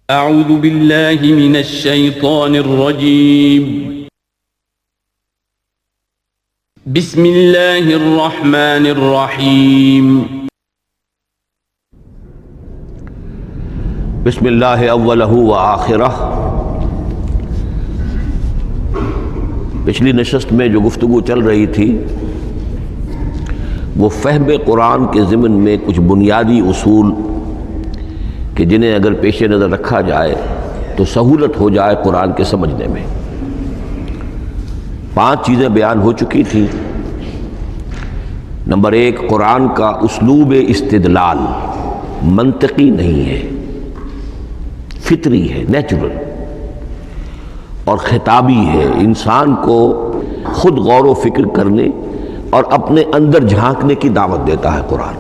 أعوذ بالله من الشيطان الرجيم. بسم الله الرحمن الرحيم. بسم اللہ اولہ و آخرہ. پچھلی نشست میں جو گفتگو چل رہی تھی وہ فہم قرآن کے ضمن میں کچھ بنیادی اصول کہ جنہیں اگر پیش نظر رکھا جائے تو سہولت ہو جائے قرآن کے سمجھنے میں. 5 چیزیں بیان ہو چکی تھیں. نمبر 1، قرآن کا اسلوب استدلال منطقی نہیں ہے، فطری ہے، نیچرل اور خطابی ہے، انسان کو خود غور و فکر کرنے اور اپنے اندر جھانکنے کی دعوت دیتا ہے قرآن.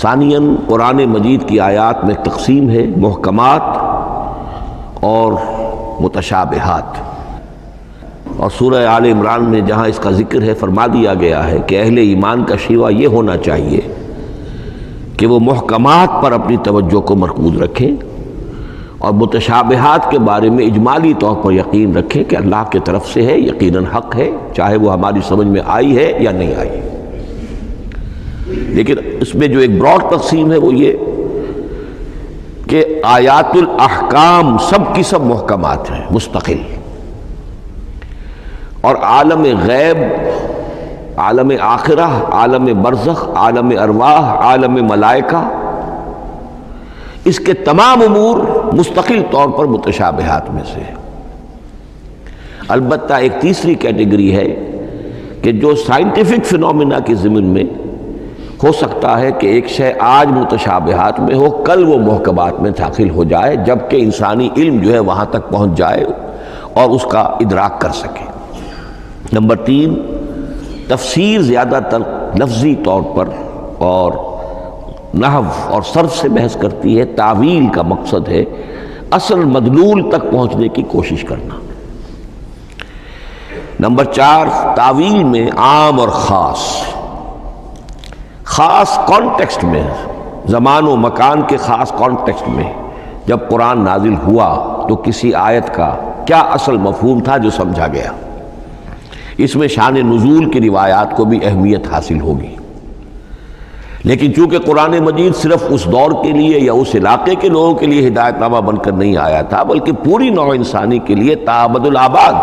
ثانیاً قرآن مجید کی آیات میں تقسیم ہے، محکمات اور متشابہات. اور سورہ آل عمران میں جہاں اس کا ذکر ہے فرما دیا گیا ہے کہ اہل ایمان کا شیوہ یہ ہونا چاہیے کہ وہ محکمات پر اپنی توجہ کو مرکوز رکھیں اور متشابہات کے بارے میں اجمالی طور پر یقین رکھیں کہ اللہ کی طرف سے ہے، یقیناً حق ہے، چاہے وہ ہماری سمجھ میں آئی ہے یا نہیں آئی. لیکن اس میں جو ایک براڈ تقسیم ہے وہ یہ کہ آیات الاحکام سب کی سب محکمات ہیں مستقل، اور عالم غیب، عالم آخرہ، عالم برزخ، عالم ارواح، عالم ملائکہ، اس کے تمام امور مستقل طور پر متشابہات میں سے. البتہ ایک تیسری کیٹیگری ہے کہ جو سائنٹیفک فینومینا کے ضمن میں ہو سکتا ہے کہ ایک شے آج متشابہات میں ہو، کل وہ محکمات میں داخل ہو جائے، جبکہ انسانی علم جو ہے وہاں تک پہنچ جائے اور اس کا ادراک کر سکے. نمبر 3، تفسیر زیادہ تر لفظی طور پر اور نحو اور صرف سے بحث کرتی ہے. تعویل کا مقصد ہے اصل مدلول تک پہنچنے کی کوشش کرنا. نمبر 4، تعویل میں عام اور خاص کانٹیکسٹ میں، زمان و مکان کے خاص کانٹیکسٹ میں جب قرآن نازل ہوا تو کسی آیت کا کیا اصل مفہوم تھا جو سمجھا گیا. اس میں شان نزول کی روایات کو بھی اہمیت حاصل ہوگی. لیکن چونکہ قرآن مجید صرف اس دور کے لیے یا اس علاقے کے لوگوں کے لیے ہدایت نامہ بن کر نہیں آیا تھا، بلکہ پوری نوع انسانی کے لیے تا ابد الآباد،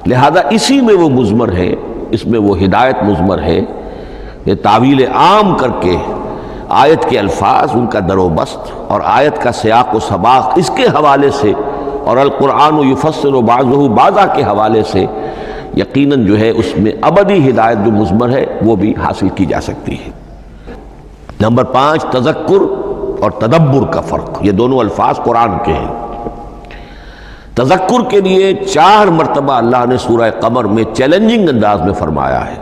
لہذا اسی میں وہ مضمر ہے، اس میں وہ ہدایت مضمر ہے. یہ تعویل عام کر کے آیت کے الفاظ، ان کا در و بست اور آیت کا سیاق و سباق اس کے حوالے سے، اور القرآن یفسر بعضہ بعضا کے حوالے سے یقیناً جو ہے اس میں ابدی ہدایت جو مضمر ہے وہ بھی حاصل کی جا سکتی ہے. نمبر 5، تذکر اور تدبر کا فرق. یہ دونوں الفاظ قرآن کے ہیں. تذکر کے لیے 4 مرتبہ اللہ نے سورہ قمر میں چیلنجنگ انداز میں فرمایا ہے،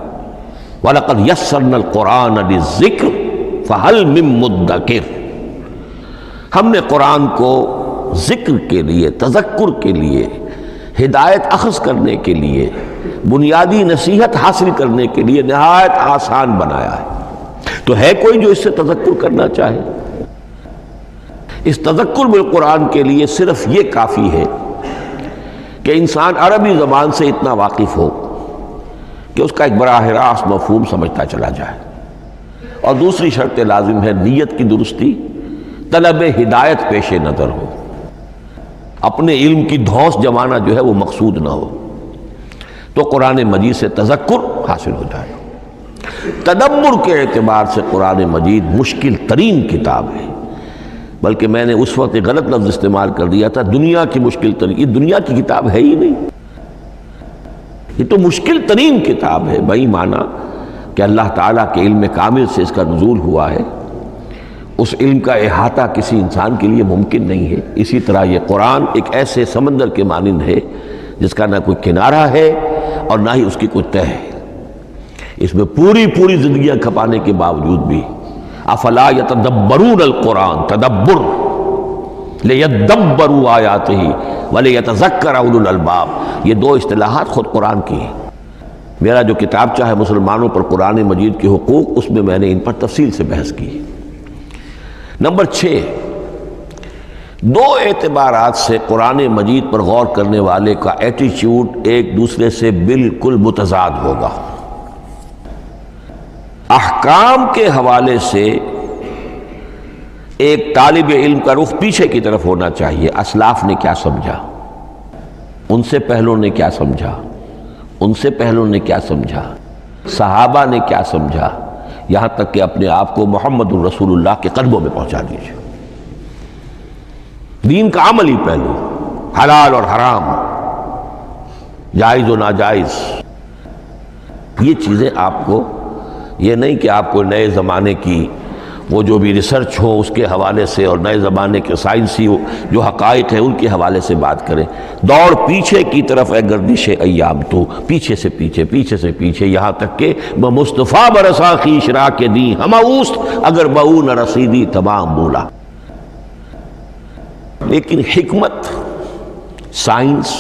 وَلَقَدْ يَسَّرْنَا الْقُرْآنَ لِلذِّكْرِ فَهَلْ مِن مُدَّكِرٍ. ہم نے قرآن کو ذکر کے لیے، تذکر کے لیے، ہدایت اخذ کرنے کے لیے، بنیادی نصیحت حاصل کرنے کے لیے نہایت آسان بنایا ہے. تو ہے کوئی جو اس سے تذکر کرنا چاہے؟ اس تذکر بالقرآن کے لیے صرف یہ کافی ہے کہ انسان عربی زبان سے اتنا واقف ہو کہ اس کا ایک براہ راست مفہوم سمجھتا چلا جائے. اور دوسری شرط لازم ہے نیت کی درستی، طلب ہدایت پیش نظر ہو، اپنے علم کی دھوس جمانا جو ہے وہ مقصود نہ ہو. تو قرآن مجید سے تذکر حاصل ہو جائے گا۔ تدبر کے اعتبار سے قرآن مجید مشکل ترین کتاب ہے، بلکہ میں نے اس وقت ایک غلط لفظ استعمال کر دیا تھا، دنیا کی مشکل ترین۔ یہ دنیا کی کتاب ہے ہی نہیں، یہ تو مشکل ترین کتاب ہے، بھائی مانا کہ اللہ تعالیٰ کے علم کامل سے اس کا نزول ہوا ہے، اس علم کا احاطہ کسی انسان کے لیے ممکن نہیں ہے۔ اسی طرح یہ قرآن ایک ایسے سمندر کے مانند ہے جس کا نہ کوئی کنارہ ہے اور نہ ہی اس کی کوئی تہہ ہے، اس میں پوری زندگیاں کھپانے کے باوجود بھی افلا یتدبرون القرآن، تدبر لیدبروا آیاتہ ولیتذکر اولو الالباب، یہ دو اصطلاحات خود قرآن کی ہیں۔ میرا جو کتاب چاہے مسلمانوں پر قرآن مجید کے حقوق، اس میں میں نے ان پر تفصیل سے بحث کی۔ نمبر 6، دو اعتبارات سے قرآن مجید پر غور کرنے والے کا ایٹیچیوڈ ایک دوسرے سے بالکل متضاد ہوگا۔ احکام کے حوالے سے ایک طالب علم کا رخ پیچھے کی طرف ہونا چاہیے، اسلاف نے کیا سمجھا، ان سے پہلوں نے کیا سمجھا، ان سے پہلوں نے کیا سمجھا، صحابہ نے کیا سمجھا، یہاں تک کہ اپنے آپ کو محمد الرسول اللہ کے قدموں میں پہنچا دیجیے۔ دین کا عملی پہلو، حلال اور حرام، جائز و ناجائز، یہ چیزیں آپ کو، یہ نہیں کہ آپ کو نئے زمانے کی وہ جو بھی ریسرچ ہو اس کے حوالے سے اور نئے زمانے کے سائنسی جو حقائق ہیں ان کے حوالے سے بات کریں۔ دوڑ پیچھے کی طرف ہے گردش ایام، تو پیچھے سے پیچھے یہاں تک کہ مصطفیٰ برسا خیش را کے دی ہما اوست، اگر بہو نہ رسیدی تمام بولا۔ لیکن حکمت، سائنس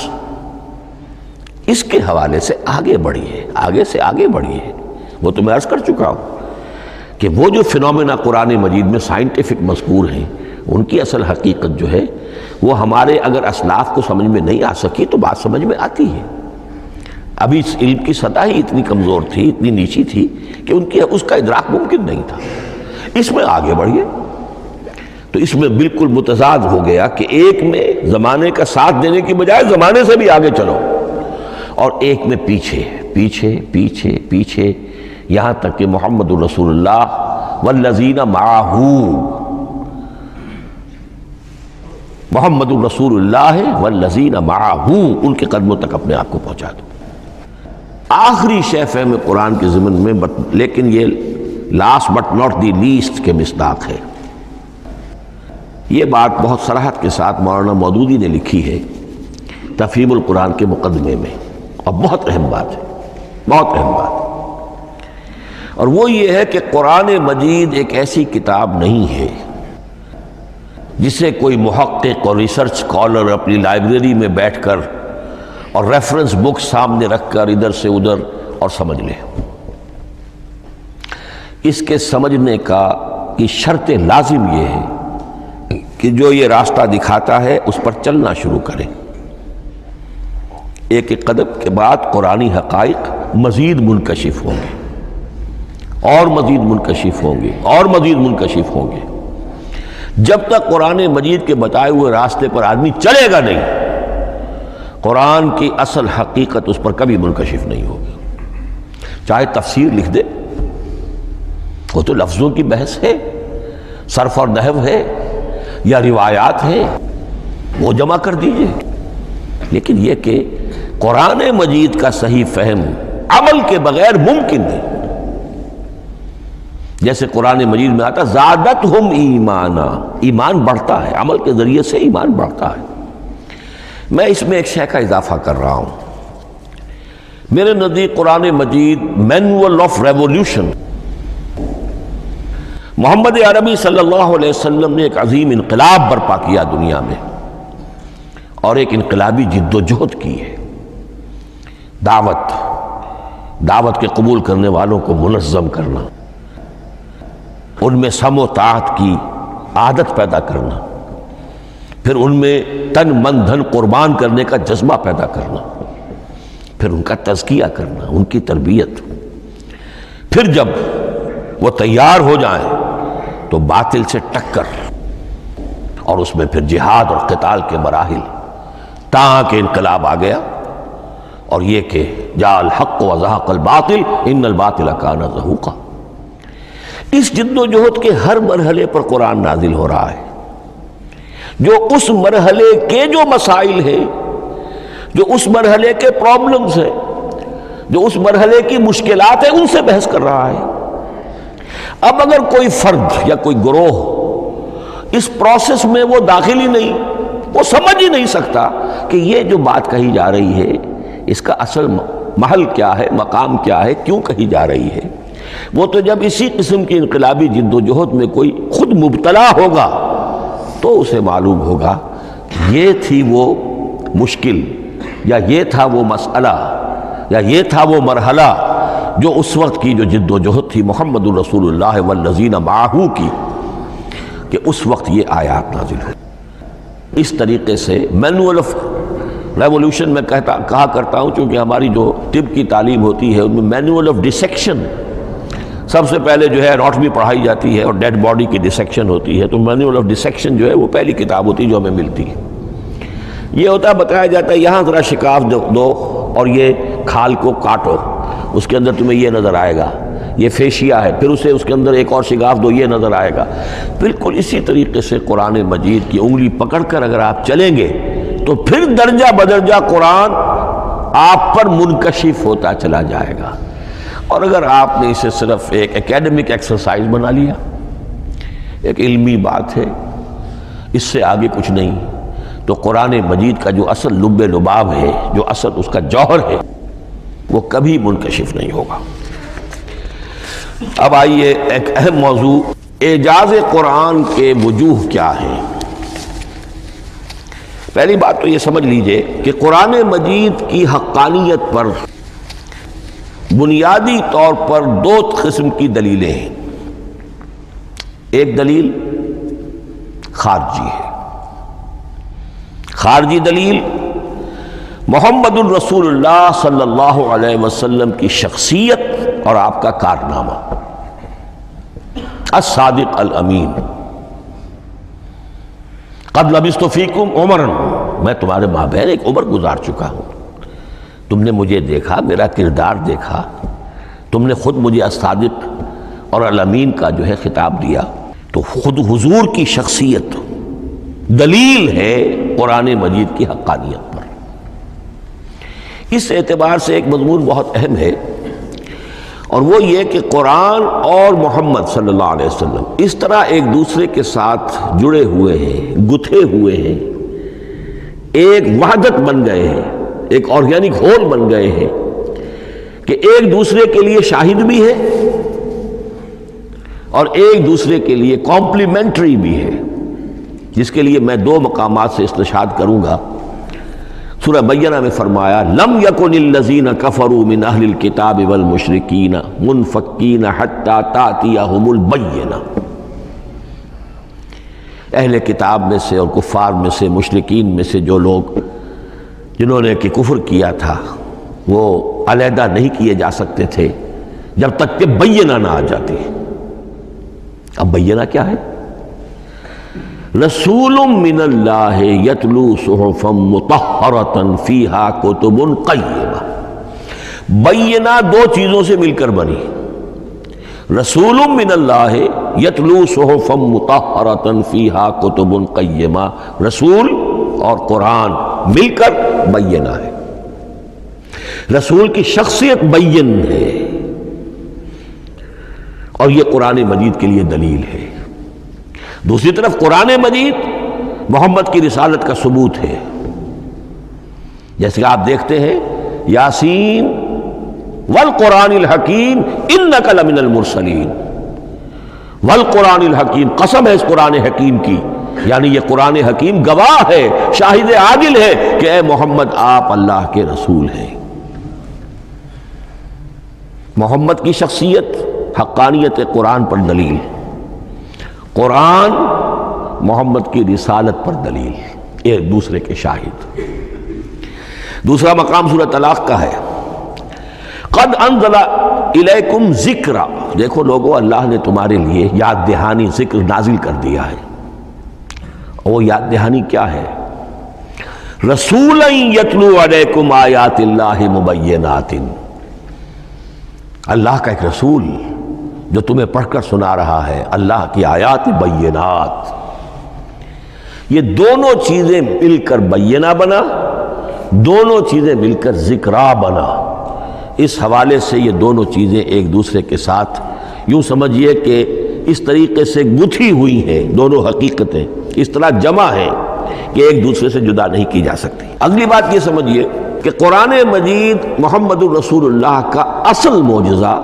اس کے حوالے سے آگے بڑھی ہے، آگے سے آگے بڑھی ہے۔ وہ تو میں عرض کر چکا ہوں کہ وہ جو فینومینا قرآن مجید میں سائنٹیفک مذکور ہیں، ان کی اصل حقیقت جو ہے وہ ہمارے اگر اسلاف کو سمجھ میں نہیں آ سکی تو بات سمجھ میں آتی ہے۔ ابھی اس علم کی سطح ہی اتنی کمزور تھی، اتنی نیچی تھی کہ ان کی اس کا ادراک ممکن نہیں تھا۔ اس میں آگے بڑھیے تو اس میں بالکل متضاد ہو گیا کہ ایک میں زمانے کا ساتھ دینے کی بجائے زمانے سے بھی آگے چلو، اور ایک میں پیچھے یہاں تک کہ محمد الرسول اللہ والذین معہ، محمد الرسول اللہ والذین معہ، ان کے قدموں تک اپنے آپ کو پہنچا دو۔ آخری شے فہم قرآن کے ضمن میں، لیکن یہ last but not the least کے مصداق ہے۔ یہ بات بہت صراحت کے ساتھ مولانا مودودی نے لکھی ہے تفہیم القرآن کے مقدمے میں، اور بہت اہم بات ہے، بہت اہم بات ہے، اور وہ یہ ہے کہ قرآن مجید ایک ایسی کتاب نہیں ہے جسے کوئی محقق اور ریسرچ اسکالر اپنی لائبریری میں بیٹھ کر اور ریفرنس بک سامنے رکھ کر ادھر سے ادھر اور سمجھ لے۔ اس کے سمجھنے کی شرط لازم یہ ہے کہ جو یہ راستہ دکھاتا ہے اس پر چلنا شروع کرے۔ ایک ایک قدم کے بعد قرآنی حقائق مزید منکشف ہوں گے، اور مزید منکشف ہوں گے، اور مزید منکشف ہوں گے۔ جب تک قرآن مجید کے بتائے ہوئے راستے پر آدمی چلے گا نہیں، قرآن کی اصل حقیقت اس پر کبھی منکشف نہیں ہوگی۔ چاہے تفسیر لکھ دے، وہ تو لفظوں کی بحث ہے، صرف اور نحو ہے، یا روایات ہیں، وہ جمع کر دیجئے۔ لیکن یہ کہ قرآن مجید کا صحیح فہم عمل کے بغیر ممکن نہیں۔ جیسے قرآن مجید میں آتا زادتہم ایمانا، ایمان بڑھتا ہے، عمل کے ذریعے سے ایمان بڑھتا ہے۔ میں اس میں ایک شے کا اضافہ کر رہا ہوں۔ میرے نزدیک قرآن مجید مینول آف ریولیوشن، محمد عربی صلی اللہ علیہ وسلم نے ایک عظیم انقلاب برپا کیا دنیا میں، اور ایک انقلابی جد و جہد کی ہے۔ دعوت کے قبول کرنے والوں کو منظم کرنا، ان میں سم و طاعت کی عادت پیدا کرنا، پھر ان میں تن من دھن قربان کرنے کا جذبہ پیدا کرنا، پھر ان کا تزکیہ کرنا، ان کی تربیت، پھر جب وہ تیار ہو جائیں تو باطل سے ٹکر، اور اس میں پھر جہاد اور قتال کے مراحل، تاکہ انقلاب آ گیا اور یہ کہ جاء الحق وزهق الباطل ان الباطل کان زہوقا۔ اس جد و جہد کے ہر مرحلے پر قرآن نازل ہو رہا ہے، جو اس مرحلے کے جو مسائل ہیں، جو اس مرحلے کے پرابلمز ہیں، جو اس مرحلے کی مشکلات ہیں، ان سے بحث کر رہا ہے۔ اب اگر کوئی فرد یا کوئی گروہ اس پروسیس میں وہ داخل ہی نہیں، وہ سمجھ ہی نہیں سکتا کہ یہ جو بات کہی جا رہی ہے اس کا اصل محل کیا ہے، مقام کیا ہے، کیوں کہی جا رہی ہے، وہ تو جب اسی قسم کی انقلابی جد و جہد میں کوئی خود مبتلا ہوگا تو اسے معلوم ہوگا کہ یہ تھی وہ مشکل، یا یہ تھا وہ مسئلہ، یا یہ تھا وہ مرحلہ جو اس وقت کی جو جد و جہد تھی محمد رسول اللہ والذین معہ کی، کہ اس وقت یہ آیات نازل ہوئی۔ اس طریقے سے مینول آف ریولوشن میں کہا کرتا ہوں، چونکہ ہماری جو طب کی تعلیم ہوتی ہے ان میں مینول آف ڈسیکشن سب سے پہلے جو ہے اناٹمی پڑھائی جاتی ہے، اور ڈیڈ باڈی کی ڈسیکشن ہوتی ہے، تو مینول آف ڈسیکشن جو ہے وہ پہلی کتاب ہوتی ہے جو ہمیں ملتی ہے۔ یہ ہوتا ہے، بتایا جاتا ہے یہاں ذرا شکاف دو اور یہ کھال کو کاٹو، اس کے اندر تمہیں یہ نظر آئے گا، یہ فیشیا ہے، پھر اسے اس کے اندر ایک اور شگاف دو، یہ نظر آئے گا۔ بالکل اسی طریقے سے قرآن مجید کی انگلی پکڑ کر اگر آپ چلیں گے تو پھر درجہ بدرجہ قرآن آپ پر منکشف ہوتا چلا جائے گا۔ اور اگر آپ نے اسے صرف ایک اکیڈمک ایکسرسائز بنا لیا، ایک علمی بات ہے، اس سے آگے کچھ نہیں، تو قرآن مجید کا جو اصل لب لباب ہے، جو اصل اس کا جوہر ہے، وہ کبھی منکشف نہیں ہوگا۔ اب آئیے ایک اہم موضوع، اعجاز قرآن کے وجوہ کیا ہیں۔ پہلی بات تو یہ سمجھ لیجئے کہ قرآن مجید کی حقانیت پر بنیادی طور پر دو قسم کی دلیلیں ہیں۔ ایک دلیل خارجی ہے، خارجی دلیل محمد الرسول اللہ صلی اللہ علیہ وسلم کی شخصیت اور آپ کا کارنامہ، الصادق الامین، قد لبثت فیکم عمرا، میں تمہارے مابین ایک عمر گزار چکا ہوں، تم نے مجھے دیکھا، میرا کردار دیکھا، تم نے خود مجھے الصادق اور الامین کا جو ہے خطاب دیا، تو خود حضور کی شخصیت دلیل ہے قرآن مجید کی حقانیت پر۔ اس اعتبار سے ایک مضمون بہت اہم ہے، اور وہ یہ کہ قرآن اور محمد صلی اللہ علیہ وسلم اس طرح ایک دوسرے کے ساتھ جڑے ہوئے ہیں، گتھے ہوئے ہیں، ایک وحدت بن گئے ہیں، ایک آرگینک ہول بن گئے ہیں، کہ ایک دوسرے کے لیے شاہد بھی ہے اور ایک دوسرے کے لیے کمپلیمنٹری بھی ہے، جس کے لیے میں دو مقامات سے استشہاد کروں گا۔ سورہ بینہ میں فرمایا لم یکن الذین کفروا من اہل الکتاب والمشرکین منفکین حتی تأتیہم البینہ، اہل کتاب میں سے اور کفار میں سے، مشرکین میں سے جو لوگ جنہوں نے کہ کفر کیا تھا، وہ علیحدہ نہیں کیے جا سکتے تھے جب تک کہ بینہ نہ آ جاتی۔ اب بینہ کیا ہے؟ رسول من اللہ یتلو صحفا مطہرۃ فیہا کتب قیمہ، بینہ دو چیزوں سے مل کر بنی، رسول من اللہ یتلو صحفا مطہرۃ فیہا کتب قیمہ، رسول اور قرآن مل کر بینہ ہے، رسول کی شخصیت بین ہے، اور یہ قرآن مجید کے لیے دلیل ہے۔ دوسری طرف قرآن مجید محمد کی رسالت کا ثبوت ہے، جیسے کہ آپ دیکھتے ہیں یاسین والقرآن الحکیم انک لمن المرسلین، والقرآن الحکیم، قسم ہے اس قرآن حکیم کی، یعنی یہ قرآن حکیم گواہ ہے، شاہد عادل ہے کہ اے محمد آپ اللہ کے رسول ہیں۔ محمد کی شخصیت، حقانیت قرآن پر دلیل، قرآن محمد کی رسالت پر دلیل، ایک دوسرے کے شاہد۔ دوسرا مقام سورہ طلاق کا ہے، قد انزل الیکم ذکر، دیکھو لوگو اللہ نے تمہارے لیے یاد دہانی ذکر نازل کر دیا ہے، اور وہ یاد دہانی کیا ہے؟ رسولا یتلو علیکم آیات اللہ مبینات، اللہ کا ایک رسول جو تمہیں پڑھ کر سنا رہا ہے اللہ کی آیات بینات۔ یہ دونوں چیزیں مل کر بینہ بنا، دونوں چیزیں مل کر ذکرا بنا۔ اس حوالے سے یہ دونوں چیزیں ایک دوسرے کے ساتھ یوں سمجھیے کہ اس طریقے سے گتھی ہوئی ہیں، دونوں حقیقتیں اس طرح جمع ہیں کہ ایک دوسرے سے جدا نہیں کی جا سکتی۔ اگلی بات یہ سمجھیے کہ قرآن مجید محمد الرسول اللہ کا اصل معجزہ،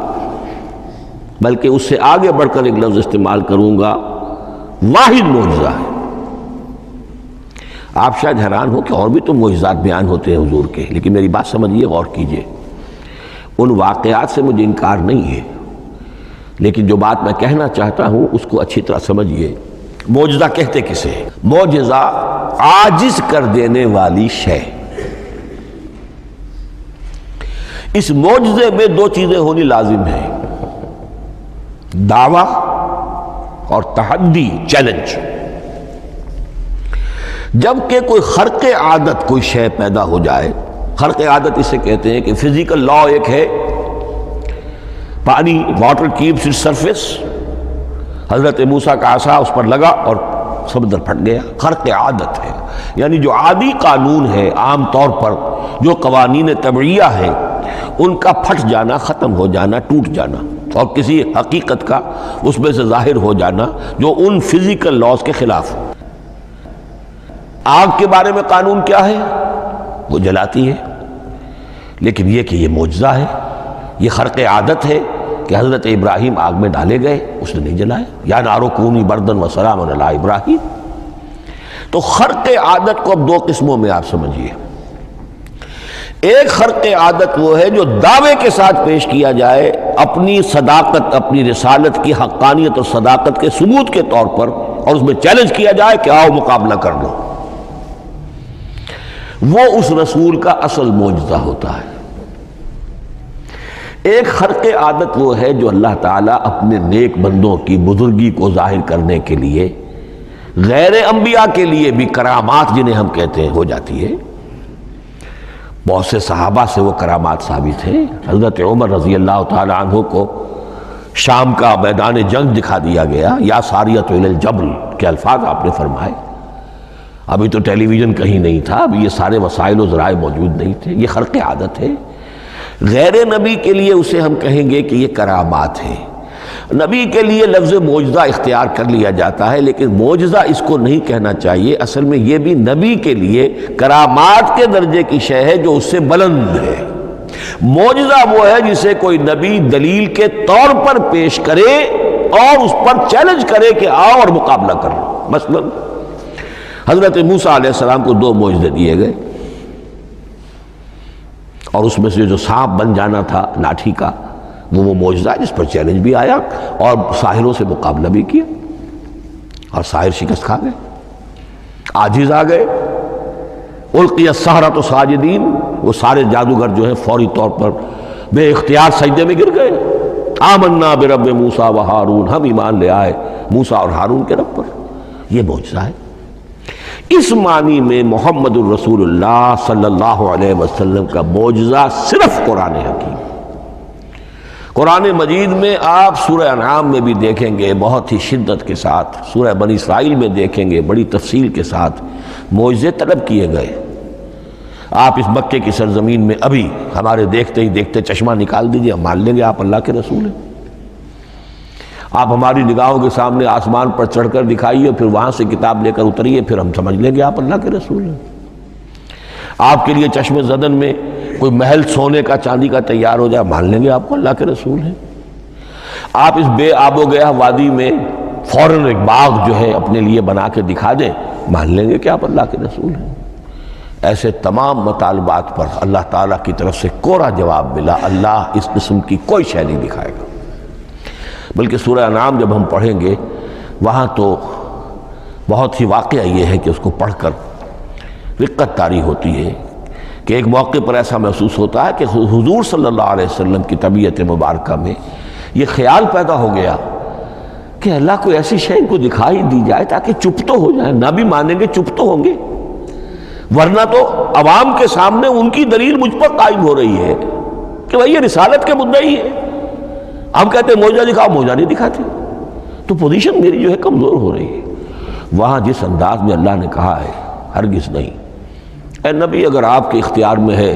بلکہ اس سے آگے بڑھ کر ایک لفظ استعمال کروں گا، واحد معجزہ ہے۔ آپ شاید حیران ہو کہ اور بھی تو معجزات بیان ہوتے ہیں حضور کے، لیکن میری بات سمجھیے، غور کیجئے۔ ان واقعات سے مجھے انکار نہیں ہے، لیکن جو بات میں کہنا چاہتا ہوں اس کو اچھی طرح سمجھیے۔ معجزہ کہتے کسے ہیں؟ معجزہ عاجز کر دینے والی شے۔ اس معجزے میں دو چیزیں ہونی لازم ہیں، دعویٰ اور تحدی، چیلنج۔ جبکہ کوئی خرق عادت کوئی شے پیدا ہو جائے، خرق عادت اسے کہتے ہیں کہ فزیکل لا ایک ہے، پانی، واٹر کیپس اٹس سرفیس، حضرت موسیٰ کا عصا اس پر لگا اور سمندر پھٹ گیا، خرق عادت ہے، یعنی جو عادی قانون ہے، عام طور پر جو قوانین طبعیہ ہیں ان کا پھٹ جانا، ختم ہو جانا، ٹوٹ جانا، اور کسی حقیقت کا اس میں سے ظاہر ہو جانا جو ان فزیکل لاز کے خلاف۔ آگ کے بارے میں قانون کیا ہے؟ وہ جلاتی ہے، لیکن یہ کہ یہ معجزہ ہے، یہ خرق عادت ہے کہ حضرت ابراہیم آگ میں ڈالے گئے، اس نے نہیں جلایا، یا نارو کونی بردن و سلام علی ابراہیم۔ تو خرق عادت کو اب دو قسموں میں آپ سمجھیے۔ ایک خرق عادت وہ ہے جو دعوے کے ساتھ پیش کیا جائے، اپنی صداقت، اپنی رسالت کی حقانیت اور صداقت کے ثبوت کے طور پر، اور اس میں چیلنج کیا جائے کہ آؤ مقابلہ کر لو۔ وہ اس رسول کا اصل معجزہ ہوتا ہے۔ ایک خرق عادت وہ ہے جو اللہ تعالیٰ اپنے نیک بندوں کی بزرگی کو ظاہر کرنے کے لیے، غیر انبیاء کے لیے بھی کرامات جنہیں ہم کہتے ہیں ہو جاتی ہے۔ بہت سے صحابہ سے وہ کرامات ثابت ہیں۔ حضرت عمر رضی اللہ تعالیٰ عنہ کو شام کا میدان جنگ دکھا دیا گیا، یا ساریۃ الی الجبل کے الفاظ آپ نے فرمائے۔ ابھی تو ٹیلی ویژن کہیں نہیں تھا، ابھی یہ سارے وسائل و ذرائع موجود نہیں تھے، یہ خرق عادت ہے۔ غیر نبی کے لیے اسے ہم کہیں گے کہ یہ کرامات ہے۔ نبی کے لیے لفظ معجزہ اختیار کر لیا جاتا ہے، لیکن معجزہ اس کو نہیں کہنا چاہیے، اصل میں یہ بھی نبی کے لیے کرامات کے درجے کی شے ہے جو اس سے بلند ہے۔ معجزہ وہ ہے جسے کوئی نبی دلیل کے طور پر پیش کرے اور اس پر چیلنج کرے کہ آؤ اور مقابلہ کرو۔ مثلا حضرت موسیٰ علیہ السلام کو دو معجزے دیے گئے، اور اس میں سے جو سانپ بن جانا تھا لاٹھی کا، وہ معجزہ ہے جس پر چیلنج بھی آیا اور ساحروں سے مقابلہ بھی کیا، اور ساحر شکست کھا گئے، عاجز آ گئے۔ القی السحرۃ ساجدین، وہ سارے جادوگر جو ہیں فوری طور پر بے اختیار سجدے میں گر گئے۔ آمنا برب موسیٰ و ہارون، ہم ایمان لے آئے موسیٰ اور ہارون کے رب پر۔ یہ معجزہ ہے۔ اس معنی میں محمد الرسول اللہ صلی اللہ علیہ وسلم کا معجزہ صرف قرآن حکیم۔ قرآن مجید میں آپ سورہ انعام میں بھی دیکھیں گے بہت ہی شدت کے ساتھ، سورہ بنی اسرائیل میں دیکھیں گے بڑی تفصیل کے ساتھ معجزے طلب کیے گئے۔ آپ اس مکے کی سرزمین میں ابھی ہمارے دیکھتے ہی دیکھتے چشمہ نکال دیجئے، ہم مان لیں گے آپ اللہ کے رسول ہیں۔ آپ ہماری نگاہوں کے سامنے آسمان پر چڑھ کر دکھائیے، پھر وہاں سے کتاب لے کر اتریے، پھر ہم سمجھ لیں گے آپ اللہ کے رسول ہیں۔ آپ کے لیے چشم زدن میں کوئی محل سونے کا چاندی کا تیار ہو جائے، مان لیں گے آپ کو اللہ کے رسول ہیں۔ آپ اس بے آب و گیا وادی میں فوراً ایک باغ جو ہے اپنے لیے بنا کے دکھا دیں، مان لیں گے کہ آپ اللہ کے رسول ہیں۔ ایسے تمام مطالبات پر اللہ تعالیٰ کی طرف سے کوڑا جواب ملا، اللہ اس قسم کی کوئی شے نہیں دکھائے گا۔ بلکہ سورہ انعام جب ہم پڑھیں گے وہاں تو بہت ہی واقعہ یہ ہے کہ اس کو پڑھ کر رقت طاری ہوتی ہے کہ ایک موقع پر ایسا محسوس ہوتا ہے کہ حضور صلی اللہ علیہ وسلم کی طبیعت مبارکہ میں یہ خیال پیدا ہو گیا کہ اللہ کو ایسی شے ان کو دکھائی دی جائے تاکہ چپ تو ہو جائے، نہ بھی مانیں گے چپ تو ہوں گے۔ ورنہ تو عوام کے سامنے ان کی دلیل مجھ پر قائم ہو رہی ہے کہ بھائی یہ رسالت کے مدعی ہے، ہم کہتے ہیں معجزہ دکھاؤ، معجزہ نہیں دکھاتے، تو پوزیشن میری جو ہے کمزور ہو رہی ہے۔ وہاں جس انداز میں اللہ نے کہا ہے، ہرگز نہیں، اے نبی اگر آپ کے اختیار میں ہے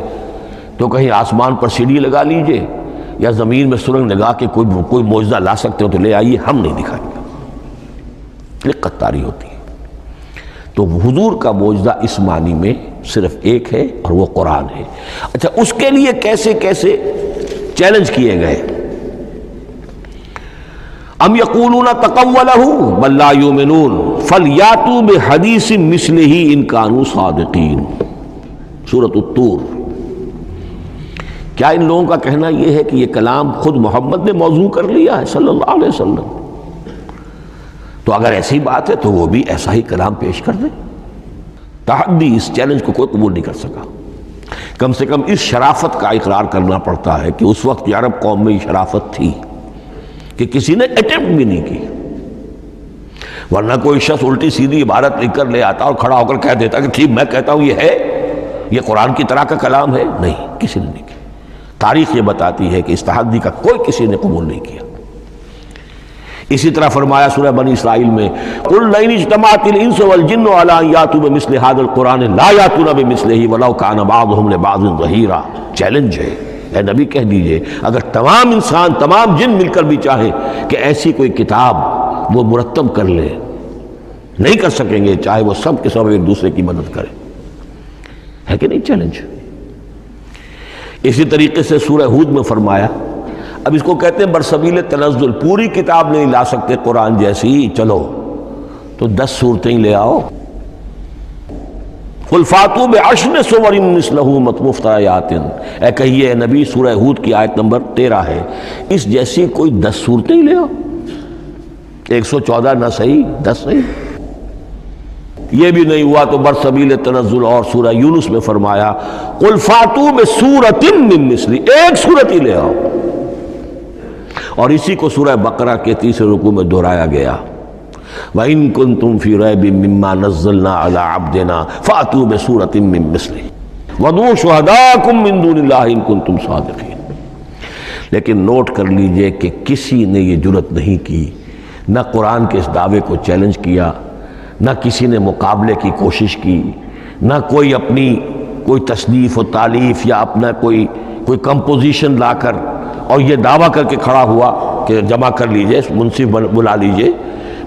تو کہیں آسمان پر سیڑھی لگا لیجئے یا زمین میں سرنگ لگا کے کوئی معجزہ لا سکتے ہو تو لے آئیے، ہم نہیں دکھائیں گے، لقت طاری ہوتی ہے۔ تو حضور کا معجزہ اس معنی میں صرف ایک ہے اور وہ قرآن ہے۔ اچھا، اس کے لیے کیسے کیسے چیلنج کیے گئے؟ ام یقولون تقولہ بل لا یؤمنون فلیاتوا بحدیث مثلہ ان کانوا صادقین، سورۃ الطور۔ کیا ان لوگوں کا کہنا یہ ہے کہ یہ کلام خود محمد نے موضوع کر لیا ہے صلی اللہ علیہ وسلم؟ تو اگر ایسی بات ہے تو وہ بھی ایسا ہی کلام پیش کر دیں۔ تحدی، اس چیلنج کو کوئی قبول نہیں کر سکا۔ کم سے کم اس شرافت کا اقرار کرنا پڑتا ہے کہ اس وقت عرب قوم میں یہ شرافت تھی کہ کسی نے اٹیمپٹ بھی نہیں کی، ورنہ کوئی شخص الٹی سیدھی عبارت لکھ کر لے آتا اور کھڑا ہو کر کہہ دیتا کہ ٹھیک میں کہتا ہوں یہ ہے، یہ قرآن کی طرح کا کلام ہے۔ نہیں، کسی نے نہیں کیا۔ تاریخ یہ بتاتی ہے کہ اس تحدی کا کوئی کسی نے قبول نہیں کیا۔ اسی طرح فرمایا سورہ بنی اسرائیل میں، قُلْ لَئِنِ اجْتَمَعَتِ الْإِنسُ وَالْجِنُّ عَلَىٰ أَن يَأْتُوا بِمِثْلِ هَٰذَا الْقُرْآنِ لَا يَأْتُونَ بِمِثْلِهِ وَلَوْ كَانَ بَعْضُهُمْ لِبَعْضٍ ظَهِيرًا۔ چیلنج ہے، اے نبی کہہ دیجئے اگر تمام انسان، تمام جن مل کر بھی چاہیں کہ ایسی کوئی کتاب وہ مرتب کر لیں، نہیں کر سکیں گے، چاہے وہ سب کے سب ایک دوسرے کی مدد کریں۔ ہے کہ نہیں چیلنج؟ اسی طریقے سے سورہ ہود میں فرمایا، اب اس کو کہتے ہیں برسبیل تنزل، پوری کتاب نہیں لا سکتے قرآن جیسی، چلو تو 10 صورتیں لے آؤ۔ قُلْ فَاتُوا بِعَشْرِ سُوَرٍ مِثْلَهُ مُفْتَرَيَاتٍ، اے کہیے اے نبی، سورہ ہود کی آیت نمبر 13 ہے، اس جیسی کوئی 10 صورتیں لے آؤ۔ 114 نہ صحیح، 10 صحیح۔ یہ بھی نہیں ہوا تو برسبیل تنزل اور سورہ یونس میں فرمایا، قُلْ فَاتُوا بِسُورَةٍ مِّن مِثْلِهِ، ایک صورت ہی لے آؤ۔ اور اسی کو سورہ بقرہ کے 30 رکوع میں دہرایا گیا، وَإِن كُنتُمْ فِي رَيْبٍ مِّمَّا نَزَّلْنَا عَلَىٰ عَبْدِنَا فَأْتُوا بِسُورَةٍ مِّن مِّثْلِهِ وَادْعُوا شُهَدَاءَكُم مِّن دُونِ اللَّهِ إِن كُنتُمْ صَادِقِينَ۔ لیکن نوٹ کر لیجئے کہ کسی نے یہ جرأت نہیں کی، نہ قرآن کے اس دعوے کو چیلنج کیا، نہ کسی نے مقابلے کی کوشش کی، نہ کوئی اپنی کوئی تصنیف و تالیف یا اپنا کوئی کمپوزیشن لا کر اور یہ دعویٰ کر کے کھڑا ہوا کہ جمع کر لیجئے، منصف بلا لیجئے،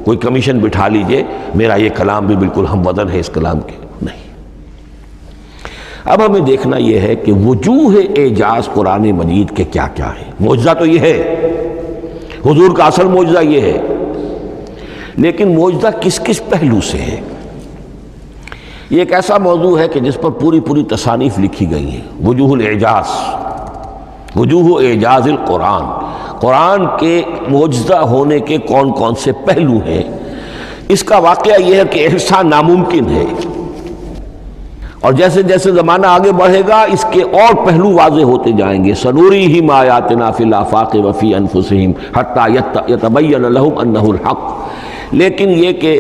کوئی کمیشن بٹھا لیجئے، میرا یہ کلام بھی بالکل ہم وزن ہے اس کلام کے، نہیں۔ اب ہمیں دیکھنا یہ ہے کہ وجوہ اعجاز قرآن مجید کے کیا کیا ہیں۔ معجزہ تو یہ ہے، حضور کا اصل معجزہ یہ ہے، لیکن معجزہ کس کس پہلو سے ہے؟ یہ ایک ایسا موضوع ہے کہ جس پر پوری تصانیف لکھی گئی ہیں۔ وجوہ الاعجاز، وجوہ اعجاز القرآن، قرآن کے معجزہ ہونے کے کون کون سے پہلو ہیں۔ اس کا واقعہ یہ ہے کہ احسان ناممکن ہے، اور جیسے جیسے زمانہ آگے بڑھے گا اس کے اور پہلو واضح ہوتے جائیں گے۔ سنوریہم آیاتنا فی الآفاق وفی انفسہم حتی یتبین لہم انہ الحق۔ لیکن یہ کہ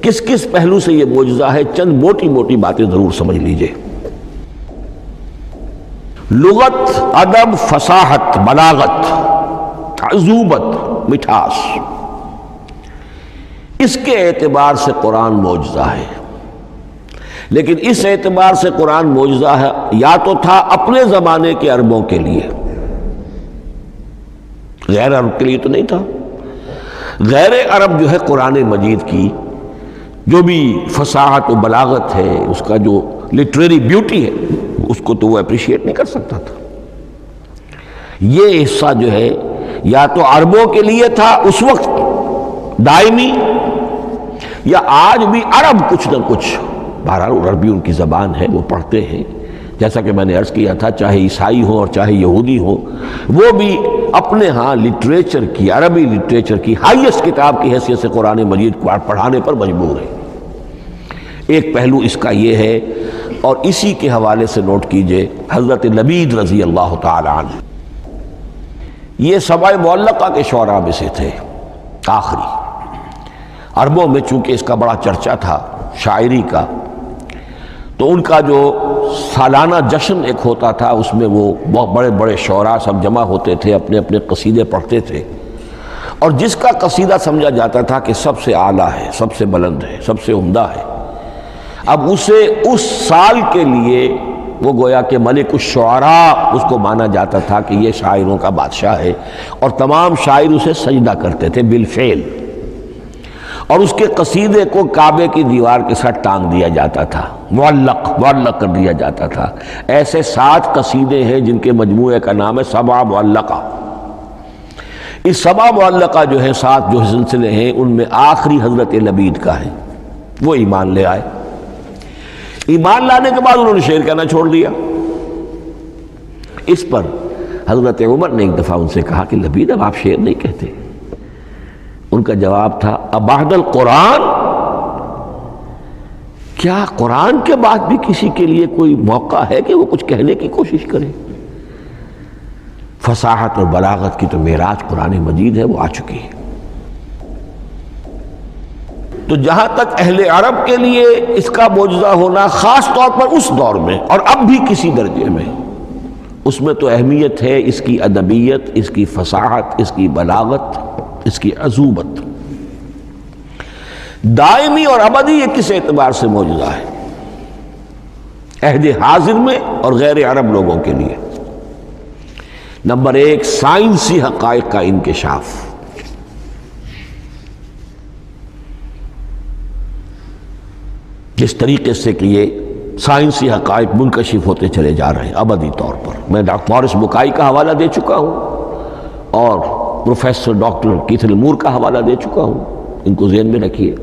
کس کس پہلو سے یہ معجزہ ہے، چند موٹی موٹی باتیں ضرور سمجھ لیجئے۔ لغت، ادب، فصاحت، بلاغت، عذوبت، مٹھاس، اس کے اعتبار سے قرآن معجزہ ہے۔ لیکن اس اعتبار سے قرآن معجزہ ہے یا تو تھا اپنے زمانے کے عربوں کے لیے، غیر عرب کے لیے تو نہیں تھا۔ غیر عرب جو ہے قرآن مجید کی جو بھی فصاحت و بلاغت ہے، اس کا جو لٹریری بیوٹی ہے، اس کو تو وہ اپریشیٹ نہیں کر سکتا تھا۔ یہ حصہ جو ہے یا تو عربوں کے لیے تھا اس وقت دائمی، یا آج بھی عرب کچھ نہ کچھ، بہرحال عربی ان کی زبان ہے، وہ پڑھتے ہیں، جیسا کہ میں نے عرض کیا تھا، چاہے عیسائی ہوں اور چاہے یہودی ہوں، وہ بھی اپنے ہاں لٹریچر کی، عربی لٹریچر کی ہائیسٹ کتاب کی حیثیت سے قرآن مجید کو پڑھانے پر مجبور ہے۔ ایک پہلو اس کا یہ ہے، اور اسی کے حوالے سے نوٹ کیجئے حضرت لبید رضی اللہ تعالی عنہ، یہ سبع معلقہ کے شعراء میں سے تھے، آخری عربوں میں چونکہ اس کا بڑا چرچا تھا شاعری کا، تو ان کا جو سالانہ جشن ایک ہوتا تھا، اس میں وہ بہت بڑے بڑے شعراء سب جمع ہوتے تھے، اپنے اپنے قصیدے پڑھتے تھے، اور جس کا قصیدہ سمجھا جاتا تھا کہ سب سے اعلیٰ ہے، سب سے بلند ہے، سب سے عمدہ ہے، اب اسے اس سال کے لیے وہ گویا کہ ملک الشعراء اس کو مانا جاتا تھا کہ یہ شاعروں کا بادشاہ ہے، اور تمام شاعر اسے سجدہ کرتے تھے بالفعل، اور اس کے قصیدے کو کعبے کی دیوار کے ساتھ ٹانگ دیا جاتا تھا، معلق کر دیا جاتا تھا۔ ایسے 7 قصیدے ہیں جن کے مجموعے کا نام ہے 7 معلقہ۔ اس 7 معلقہ جو ہے 7 جو سلسلے ہیں، ان میں آخری حضرت لبید کا ہے، وہ ایمان لے آئے۔ ایمان لانے کے بعد انہوں نے شعر کہنا چھوڑ دیا۔ اس پر حضرت عمر نے ایک دفعہ ان سے کہا کہ لبید اب آپ شعر نہیں کہتے۔ ان کا جواب تھا ابعد القرآن، کیا قرآن کے بعد بھی کسی کے لیے کوئی موقع ہے کہ وہ کچھ کہنے کی کوشش کرے؟ فصاحت اور بلاغت کی تو معراج قرآن مجید ہے، وہ آ چکی ہے۔ تو جہاں تک اہل عرب کے لیے اس کا معجزہ ہونا خاص طور پر اس دور میں اور اب بھی کسی درجے میں، اس میں تو اہمیت ہے اس کی ادبیت، اس کی فصاحت، اس کی بلاغت، اس کی عذوبت۔ دائمی اور ابدی یہ کس اعتبار سے معجزہ ہے؟ عہد حاضر میں اور غیر عرب لوگوں کے لیے۔ نمبر 1، سائنسی حقائق کا انکشاف۔ جس طریقے سے کہ یہ سائنسی حقائق منکشف ہوتے چلے جا رہے ہیں ابدی طور پر، میں ڈاکٹر مورس بکائی کا حوالہ دے چکا ہوں اور پروفیسر ڈاکٹر کیتھل مور کا حوالہ دے چکا ہوں، ان کو ذہن میں رکھیے۔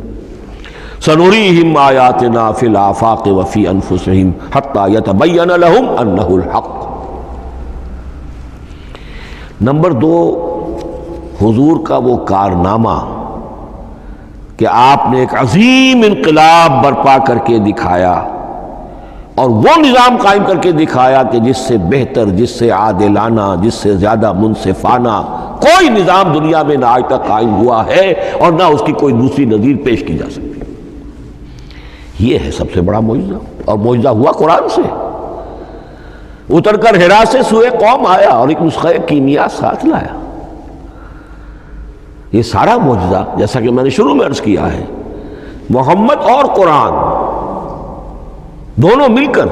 سنریہم آیاتنا فی الآفاق وفی انفسہم حتی یتبین لہم انہ الحق۔ نمبر 2، حضور کا وہ کارنامہ کہ آپ نے ایک عظیم انقلاب برپا کر کے دکھایا اور وہ نظام قائم کر کے دکھایا کہ جس سے بہتر، جس سے عادلانہ، جس سے زیادہ منصفانہ کوئی نظام دنیا میں نہ آج تک قائم ہوا ہے اور نہ اس کی کوئی دوسری نظیر پیش کی جا سکتی۔ یہ ہے سب سے بڑا معجزہ، اور معجزہ ہوا قرآن سے۔ اتر کر حرا سے سوئے قوم آیا اور ایک نسخہ کیمیا ساتھ لایا۔ یہ سارا معجزہ، جیسا کہ میں نے شروع میں عرض کیا ہے، محمد اور قرآن دونوں مل کر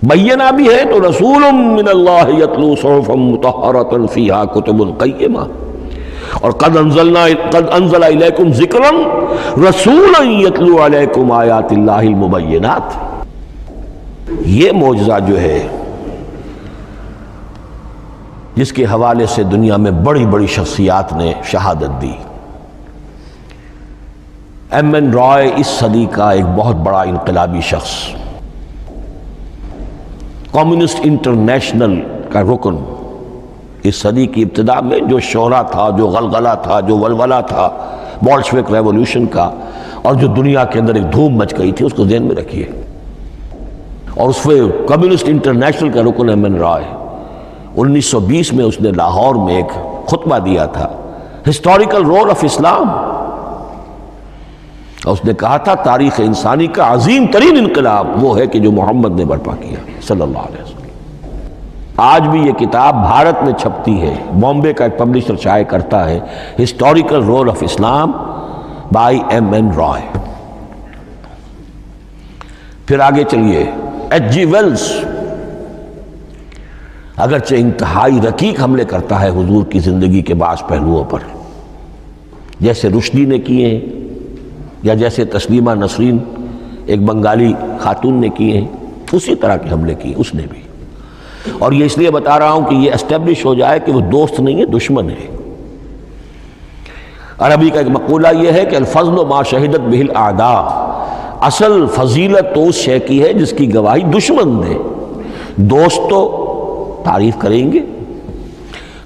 بینہ بھی ہے تو رسول من اللہ یتلو صحفا مطہرۃ فیہا کتب قیمہ، اور قد انزل الیکم ذکرا رسولا یتلو علیکم آیات اللہ المبینات۔ یہ معجزہ جو ہے جس کے حوالے سے دنیا میں بڑی بڑی شخصیات نے شہادت دی۔ ایم این رائے اس صدی کا ایک بہت بڑا انقلابی شخص، کمیونسٹ انٹرنیشنل کا رکن، اس صدی کی ابتدا میں جو شورا تھا، جو غلغلہ تھا، جو ولولہ تھا بولشوک ریولوشن کا، اور جو دنیا کے اندر ایک دھوم مچ گئی تھی، اس کو ذہن میں رکھیے۔ اور اس میں کمیونسٹ انٹرنیشنل کا رکن ایم این رائے، 1920 میں اس نے لاہور میں ایک خطبہ دیا تھا، ہسٹوریکل رول آف اسلام، اور اس نے کہا تھا تاریخ انسانی کا عظیم ترین انقلاب وہ ہے کہ جو محمد نے برپا کیا صلی اللہ علیہ وسلم۔ آج بھی یہ کتاب بھارت میں چھپتی ہے، بامبے کا ایک پبلشر شائع کرتا ہے، historical role of Islam by M N Roy. پھر آگے چلیے، ایچ جی ویلز اگرچہ انتہائی رقیق حملے کرتا ہے حضور کی زندگی کے بعض پہلوؤں پر، جیسے رشدی نے کیے ہیں یا جیسے تسلیمہ نسرین ایک بنگالی خاتون نے کیے ہیں، اسی طرح کے حملے کیے اس نے بھی۔ اور یہ اس لیے بتا رہا ہوں کہ یہ اسٹیبلش ہو جائے کہ وہ دوست نہیں ہے، دشمن ہے۔ عربی کا ایک مقولہ یہ ہے کہ الفضل ما شہدت بہ الاعداء، اصل فضیلت تو اس شے کی ہے جس کی گواہی دشمن دے۔ دوست تو تعریف کریں گے،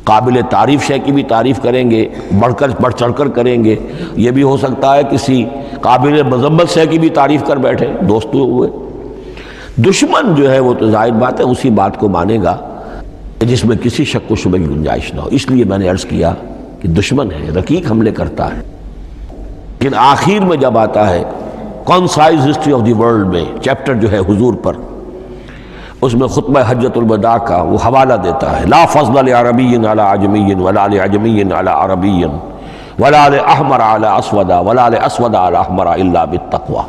قابل تعریف شے کی بھی تعریف کریں گے، بڑھ چڑھ کر کریں گے۔ یہ بھی ہو سکتا ہے کسی قابل مذمت شے کی بھی تعریف کر بیٹھے، دوست تو ہوئے۔ دشمن جو ہے وہ تو ظاہر بات ہے اسی بات کو مانے گا جس میں کسی شک و شبہ کی گنجائش نہ ہو۔ اس لیے میں نے عرض کیا کہ دشمن ہے، رقیق حملے کرتا ہے، لیکن آخر میں جب آتا ہے concise history of the world میں چیپٹر جو ہے حضور پر، اس میں خطبہ حجۃ الوداع کا وہ حوالہ دیتا ہے، لا فضل لعربی علی عجمی ولا لعجمی علی عربی ولا لأحمر علی اسود ولا لأسود علی احمر الا بالتقوی۔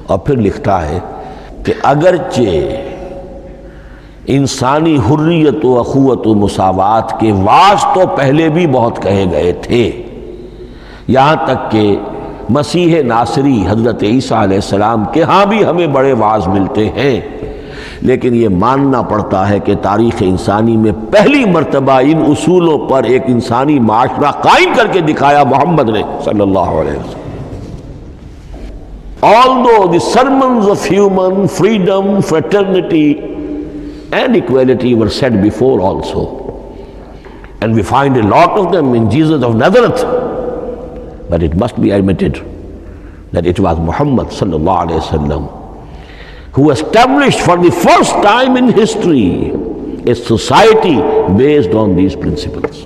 اور پھر لکھتا ہے کہ اگرچہ انسانی حریت و اخوت و مساوات کے واعظ تو پہلے بھی بہت کہے گئے تھے، یہاں تک کہ مسیح ناصری حضرت عیسیٰ علیہ السلام کے ہاں بھی ہمیں بڑے واعظ ملتے ہیں، لیکن یہ ماننا پڑتا ہے کہ تاریخ انسانی میں پہلی مرتبہ ان اصولوں پر ایک انسانی معاشرہ قائم کر کے دکھایا محمد نے صلی اللہ علیہ وسلم۔ Although the sermons of human freedom, fraternity and equality were said before also, and we find a lot of them in Jesus of Nazareth, but it must be admitted that it was Muhammad sallallahu alaihi wasallam who established for the first time in history a society based on these principles.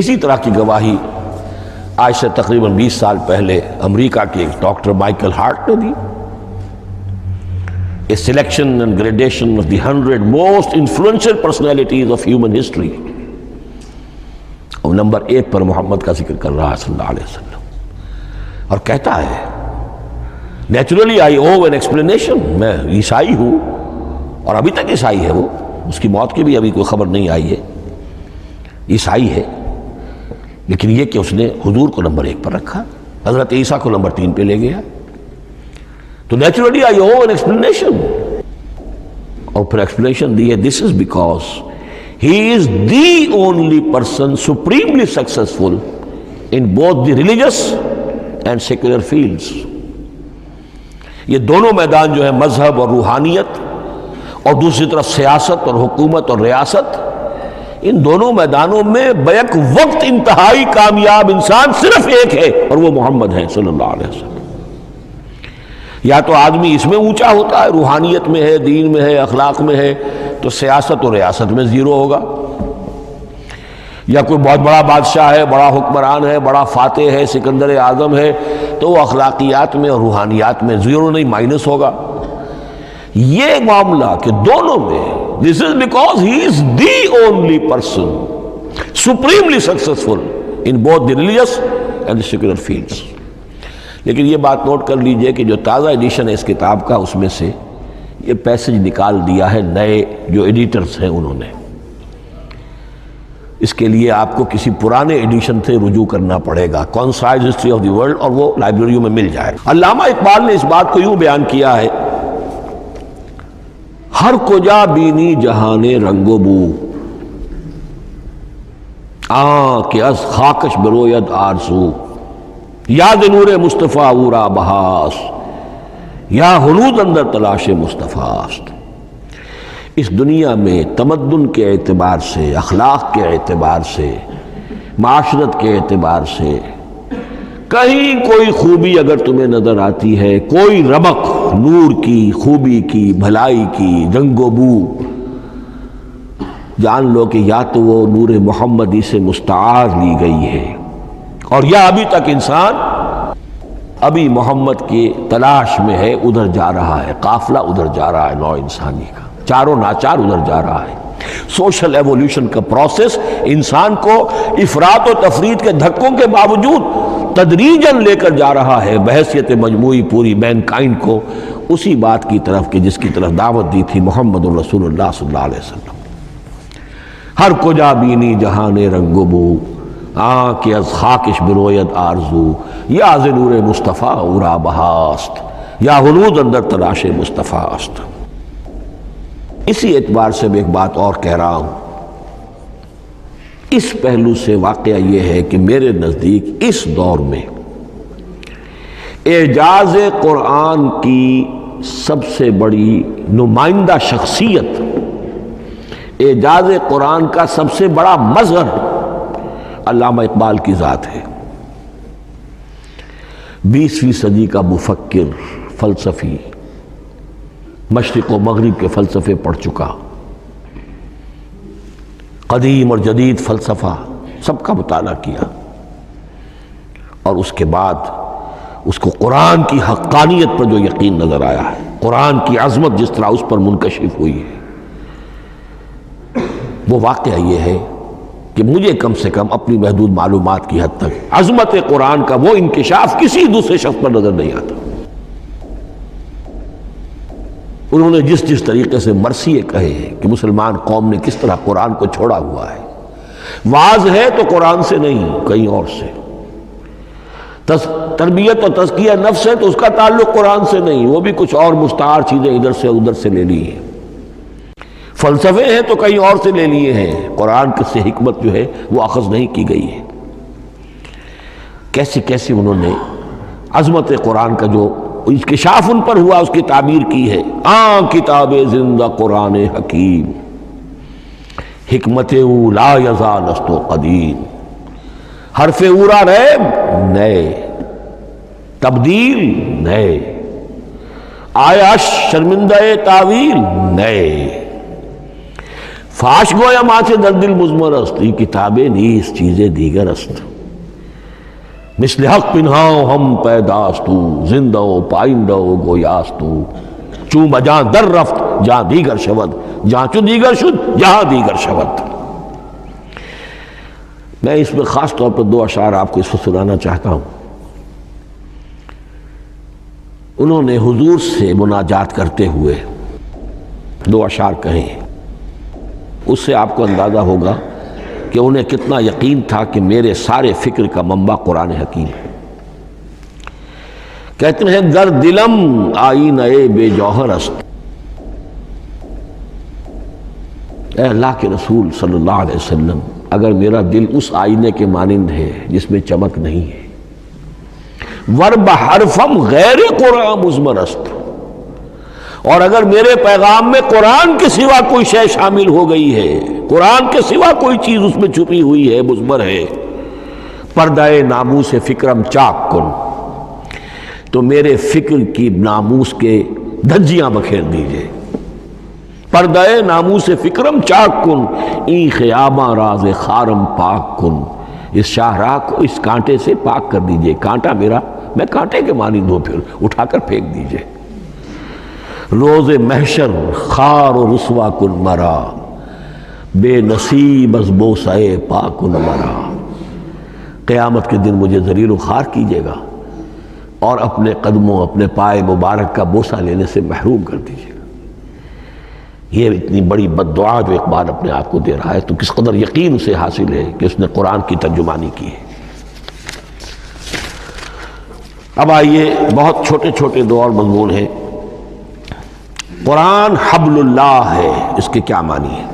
اسی طرح کی گواہی آج سے تقریباً 20 سال پہلے امریکہ کے ڈاکٹر مائیکل ہارٹ نے دی۔ A selection and gradation of the 100 most influential personalities of human history. اور نمبر 1 پر محمد کا ذکر کر رہا ہے صلی اللہ علیہ وسلم، اور کہتا ہے naturally I owe an explanation, میں عیسائی ہوں اور ابھی تک عیسائی ہے وہ، اس کی موت کی بھی ابھی کوئی خبر نہیں آئی ہے، عیسائی ہے، لیکن یہ کہ اس نے حضور کو نمبر 1 پر رکھا، حضرت عیسیٰ کو نمبر 3 پہ لے گیا، تو naturally I owe an explanation. اور پھر ایکسپلینیشن دی ہے، this is because he is the only person supremely successful in both the religious and secular fields. یہ دونوں میدان جو ہے مذہب اور روحانیت، اور دوسری طرف سیاست اور حکومت اور ریاست، ان دونوں میدانوں میں بیک وقت انتہائی کامیاب انسان صرف ایک ہے، اور وہ محمد ہے صلی اللہ علیہ وسلم۔ یا تو آدمی اس میں اونچا ہوتا ہے، روحانیت میں ہے، دین میں ہے، اخلاق میں ہے، تو سیاست اور ریاست میں زیرو ہوگا، یا کوئی بہت بڑا بادشاہ ہے، بڑا حکمران ہے، بڑا فاتح ہے، سکندر اعظم ہے، تو وہ اخلاقیات میں اور روحانیات میں زیرو نہیں، مائنس ہوگا۔ یہ معاملہ کہ دونوں میں this is because he is the only person supremely successful in both the religious and the secular fields۔ لیکن یہ بات نوٹ کر لیجئے کہ جو تازہ ایڈیشن ہے اس کتاب کا، اس میں سے یہ پیسج نکال دیا ہے نئے جو ایڈیٹرز ہیں انہوں نے، اس کے لیے آپ کو کسی پرانے ایڈیشن سے رجوع کرنا پڑے گا، concise history of the world, اور وہ لائبریریوں میں مل جائے گا۔ علامہ اقبال نے اس بات کو یوں بیان کیا ہے، ہر کجا بینی جہان رنگ و بو، کہ از خاکش بروید آرزو، یاد نور مصطفیٰ اورا بہاس، یا حنود اندر تلاش مصطفیٰ است۔ اس دنیا میں تمدن کے اعتبار سے، اخلاق کے اعتبار سے، معاشرت کے اعتبار سے کہیں کوئی خوبی اگر تمہیں نظر آتی ہے، کوئی رمق نور کی، خوبی کی، بھلائی کی، رنگ و بو، جان لو کہ یا تو وہ نور محمدی سے مستعار لی گئی ہے، اور یا ابھی تک انسان ابھی محمد کی تلاش میں ہے، ادھر جا رہا ہے، قافلہ ادھر جا رہا ہے، نوع انسانی کا چاروں ناچار ادھر جا رہا ہے۔ سوشل ایولیوشن کا پروسیس انسان کو افراط و تفرید کے دھکوں کے باوجود تدریجاً لے کر جا رہا ہے بحیثیت مجموعی پوری مین کائنڈ کو اسی بات کی طرف کہ جس کی طرف دعوت دی تھی محمد الرسول اللہ صلی اللہ علیہ وسلم۔ ہر کجا بینی جہان رنگ و بو، کہ از خاکش بروید آرزو، یا ز نور مصطفیٰ اورا بہاست، یا حنود اندر تلاش مصطفیٰ است۔ اسی اعتبار سے میں ایک بات اور کہہ رہا ہوں، اس پہلو سے واقعہ یہ ہے کہ میرے نزدیک اس دور میں اعجاز قرآن کی سب سے بڑی نمائندہ شخصیت، اعجاز قرآن کا سب سے بڑا مظہر علامہ اقبال کی ذات ہے۔ 20ویں صدی کا مفکر، فلسفی، مشرق و مغرب کے فلسفے پڑھ چکا، قدیم اور جدید فلسفہ سب کا مطالعہ کیا، اور اس کے بعد اس کو قرآن کی حقانیت پر جو یقین نظر آیا ہے، قرآن کی عظمت جس طرح اس پر منکشف ہوئی ہے، وہ واقعہ یہ ہے کہ مجھے کم سے کم اپنی محدود معلومات کی حد تک عظمت قرآن کا وہ انکشاف کسی دوسرے شخص پر نظر نہیں آتا۔ انہوں نے جس طریقے سے مرثیے کہے ہیں کہ مسلمان قوم نے کس طرح قرآن کو چھوڑا ہوا ہے، واعظ ہے تو قرآن سے نہیں کہیں اور سے، تربیت اور تزکیہ نفس ہے تو اس کا تعلق قرآن سے نہیں، وہ بھی کچھ اور مستعار چیزیں ادھر سے ادھر سے لے لی ہیں، فلسفے ہیں تو کہیں اور سے لے لیے ہیں، قرآن سے حکمت جو ہے وہ اخذ نہیں کی گئی ہے۔ کیسے کیسے انہوں نے عظمت قرآن کا جو انکشاف ان پر ہوا اس کی تعبیر کی ہے۔ کتاب زندہ قرآن حکیم، حکمت او لا یزال است و قدیم، حرف اورا ریب نئے، تبدیل نئے، آیا شرمندہ تعویل نئے، فاش گویا ماں سے در دل مضمر است، یہ کتابیں نیز چیزیں دیگر است، مثل حق پنہاؤ ہم پیداستو، زندہ و پائندہ و گویاستو، چوں بجاں در رفت جہاں دیگر شود، جہاں چو دیگر شد جہاں دیگر شود۔ میں اس میں خاص طور پر دو اشعار آپ کو اس وقت سنانا چاہتا ہوں۔ انہوں نے حضور سے مناجات کرتے ہوئے دو اشعار کہے ہیں، اس سے آپ کو اندازہ ہوگا کہ انہیں کتنا یقین تھا کہ میرے سارے فکر کا منبع قرآن حکیم ہے۔ کہتے ہیں در دلم آئینہ بے جوہر است، اے اللہ کے رسول صلی اللہ علیہ وسلم، اگر میرا دل اس آئینے کے مانند ہے جس میں چمک نہیں ہے، ور بحرفم غیر قرآن مضمر است، اور اگر میرے پیغام میں قرآن کے سوا کوئی شے شامل ہو گئی ہے، قرآن کے سوا کوئی چیز اس میں چھپی ہوئی ہے، مضمر ہے، پردہ ناموس فکرم چاک کن، تو میرے فکر کی ناموس کے دھجیاں بکھیر دیجئے، پردہ ناموس فکرم چاک کن، این خیاباں راز خارم پاک کن، اس شاہراہ کو اس کانٹے سے پاک کر دیجئے، کانٹا میرا، میں کانٹے کے مانند ہوں، پھر اٹھا کر پھینک دیجئے، روز محشر خار و رسوا کن مرا، بے نصیب از بوسہ پاک کن مرا، قیامت کے دن مجھے ذلیل و خوار کیجیے گا اور اپنے قدموں، اپنے پائے مبارک کا بوسہ لینے سے محروم کر دیجیے گا۔ یہ اتنی بڑی بد دعا جو اقبال اپنے آپ کو دے رہا ہے، تو کس قدر یقین اسے حاصل ہے کہ اس نے قرآن کی ترجمانی کی ہے۔ اب آئیے، بہت چھوٹے چھوٹے دو اور مضمون ہیں۔ قرآن حبل اللہ ہے، اس کے کیا معنی ہے؟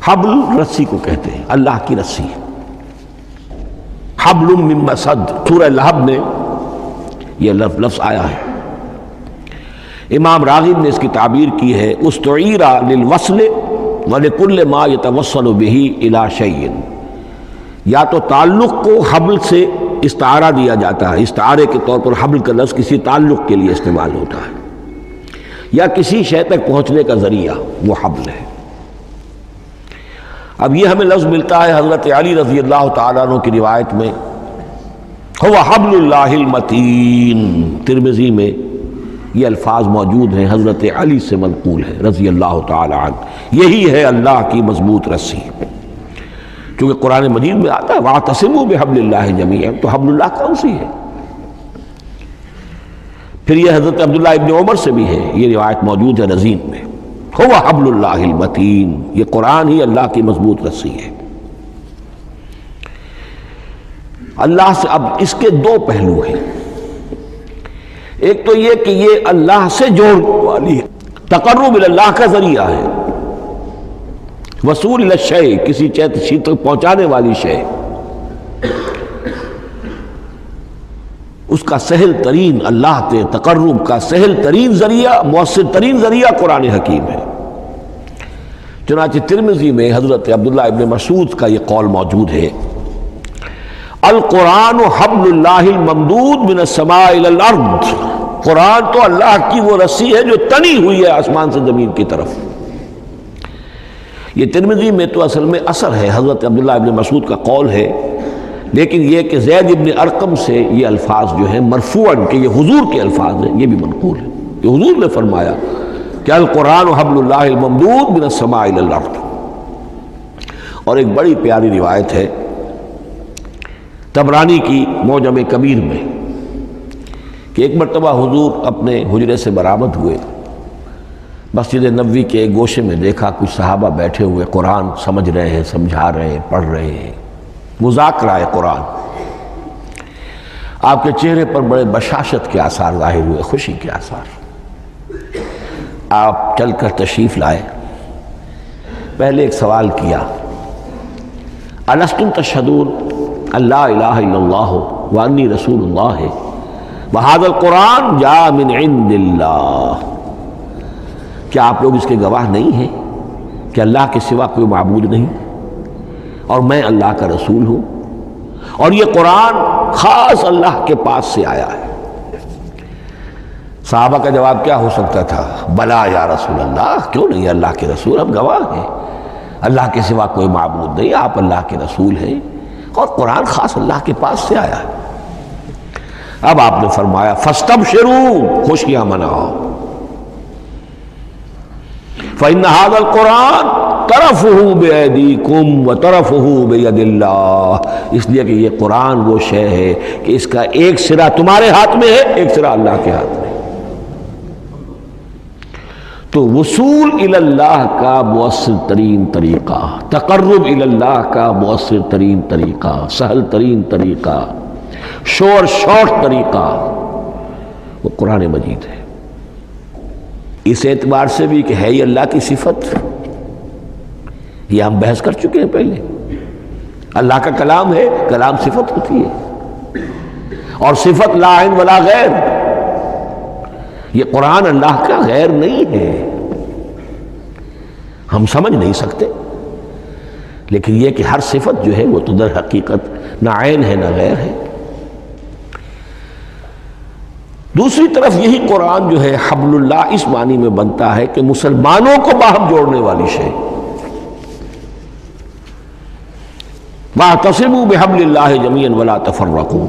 حبل رسی کو کہتے ہیں، اللہ کی رسی، حبل من مسد، سورہ لہب میں یہ لفظ آیا ہے۔ امام راغب نے اس کی تعبیر کی ہے، استعیر للوصل ولکل ما یتوصل به الی شیء، یا تو تعلق کو حبل سے استعارہ دیا جاتا ہے، استعارے کے طور پر حبل کا لفظ کسی تعلق کے لیے استعمال ہوتا ہے، یا کسی شے تک پہنچنے کا ذریعہ، وہ حبل ہے۔ اب یہ ہمیں لفظ ملتا ہے حضرت علی رضی اللہ تعالیٰ عنہ کی روایت میں، هو حبل اللہ المتین، ترمذی میں یہ الفاظ موجود ہیں، حضرت علی سے منقول ہے رضی اللہ تعالیٰ عنہ، یہی ہے اللہ کی مضبوط رسی۔ چونکہ قرآن مجید میں آتا ہے وَاعْتَصِمُوا بِحَبْلِ اللَّهِ جَمِيعًا، تو حبل اللہ کون سی ہے؟ پھر یہ حضرت عبداللہ ابن عمر سے بھی ہے، یہ روایت موجود ہے رزین میں، هو حبل اللہ المتین، یہ قرآن ہی اللہ کی مضبوط رسی ہے۔ اللہ سے اب اس کے دو پہلو ہیں، ایک تو یہ کہ یہ اللہ سے جوڑنے والی ہے، تقرب اللہ کا ذریعہ ہے، وصول الی الشیء، کسی چیز تک پہنچانے والی شے، اس کا سہل ترین، اللہ کے تقرب کا سہل ترین ذریعہ، مؤثر ترین ذریعہ قرآن حکیم ہے۔ چنانچہ ترمذی میں حضرت عبداللہ ابن مسعود کا یہ قول موجود ہے، القرآن حبل اللہ الممدود من السماء الی الارض، قرآن تو اللہ کی وہ رسی ہے جو تنی ہوئی ہے آسمان سے زمین کی طرف۔ یہ ترمذی میں تو اصل میں اثر ہے، حضرت عبداللہ ابن مسعود کا قول ہے، لیکن یہ کہ زید ابن ارقم سے یہ الفاظ جو ہیں مرفوعاً کہ یہ حضور کے الفاظ ہیں، یہ بھی منقول ہے کہ حضور نے فرمایا کہ القرآن حبل اللہ الممدود من السماء الی الارض۔ اور ایک بڑی پیاری روایت ہے طبرانی کی معجم کبیر میں کہ ایک مرتبہ حضور اپنے حجرے سے برآمد ہوئے، مسجد نبوی کے ایک گوشے میں دیکھا کچھ صحابہ بیٹھے ہوئے قرآن سمجھ رہے ہیں، سمجھا رہے ہیں، پڑھ رہے ہیں، مذاکرہ ہے قرآن۔ آپ کے چہرے پر بڑے بشاشت کے آثار ظاہر ہوئے، خوشی کے آثار۔ آپ چل کر تشریف لائے، پہلے ایک سوال کیا، الستم تشہدون اللہ الہ الا اللہ وانی رسول اللہ وہذا القرآن جاء من عند اللہ، کیا آپ لوگ اس کے گواہ نہیں ہیں کہ اللہ کے سوا کوئی معبود نہیں اور میں اللہ کا رسول ہوں اور یہ قرآن خاص اللہ کے پاس سے آیا ہے؟ صحابہ کا جواب کیا ہو سکتا تھا؟ بلا یا رسول اللہ، کیوں نہیں اللہ کے رسول، ہم گواہ ہیں، اللہ کے سوا کوئی معبود نہیں، آپ اللہ کے رسول ہیں اور قرآن خاص اللہ کے پاس سے آیا ہے۔ اب آپ نے فرمایا فاستبشروا، خوشیاں مناؤ، فإن هذا القرآن طرفه بأيديكم وطرفه بيد اللہ، اس لیے کہ یہ قرآن وہ شے ہے کہ اس کا ایک سرا تمہارے ہاتھ میں ہے، ایک سرا اللہ کے ہاتھ میں۔ تو وصول الی اللہ کا مؤثر ترین طریقہ، تقرب الی اللہ کا مؤثر ترین طریقہ، سہل ترین طریقہ، شور شارٹ طریقہ وہ قرآن مجید ہے۔ اس اعتبار سے بھی کہ ہے یہ اللہ کی صفت، یہ ہم بحث کر چکے ہیں پہلے، اللہ کا کلام ہے، کلام صفت ہوتی ہے اور صفت لا عین ولا غیر، یہ قرآن اللہ کا غیر نہیں ہے، ہم سمجھ نہیں سکتے، لیکن یہ کہ ہر صفت جو ہے وہ تو در حقیقت نہ عین ہے نہ غیر ہے۔ دوسری طرف یہی قرآن جو ہے حبل اللہ اس معنی میں بنتا ہے کہ مسلمانوں کو باہم جوڑنے والی شے، وَاعْتَصِمُوا بِحَبْلِ اللَّهِ جَمِيعًا وَلَا تَفَرَّقُوا،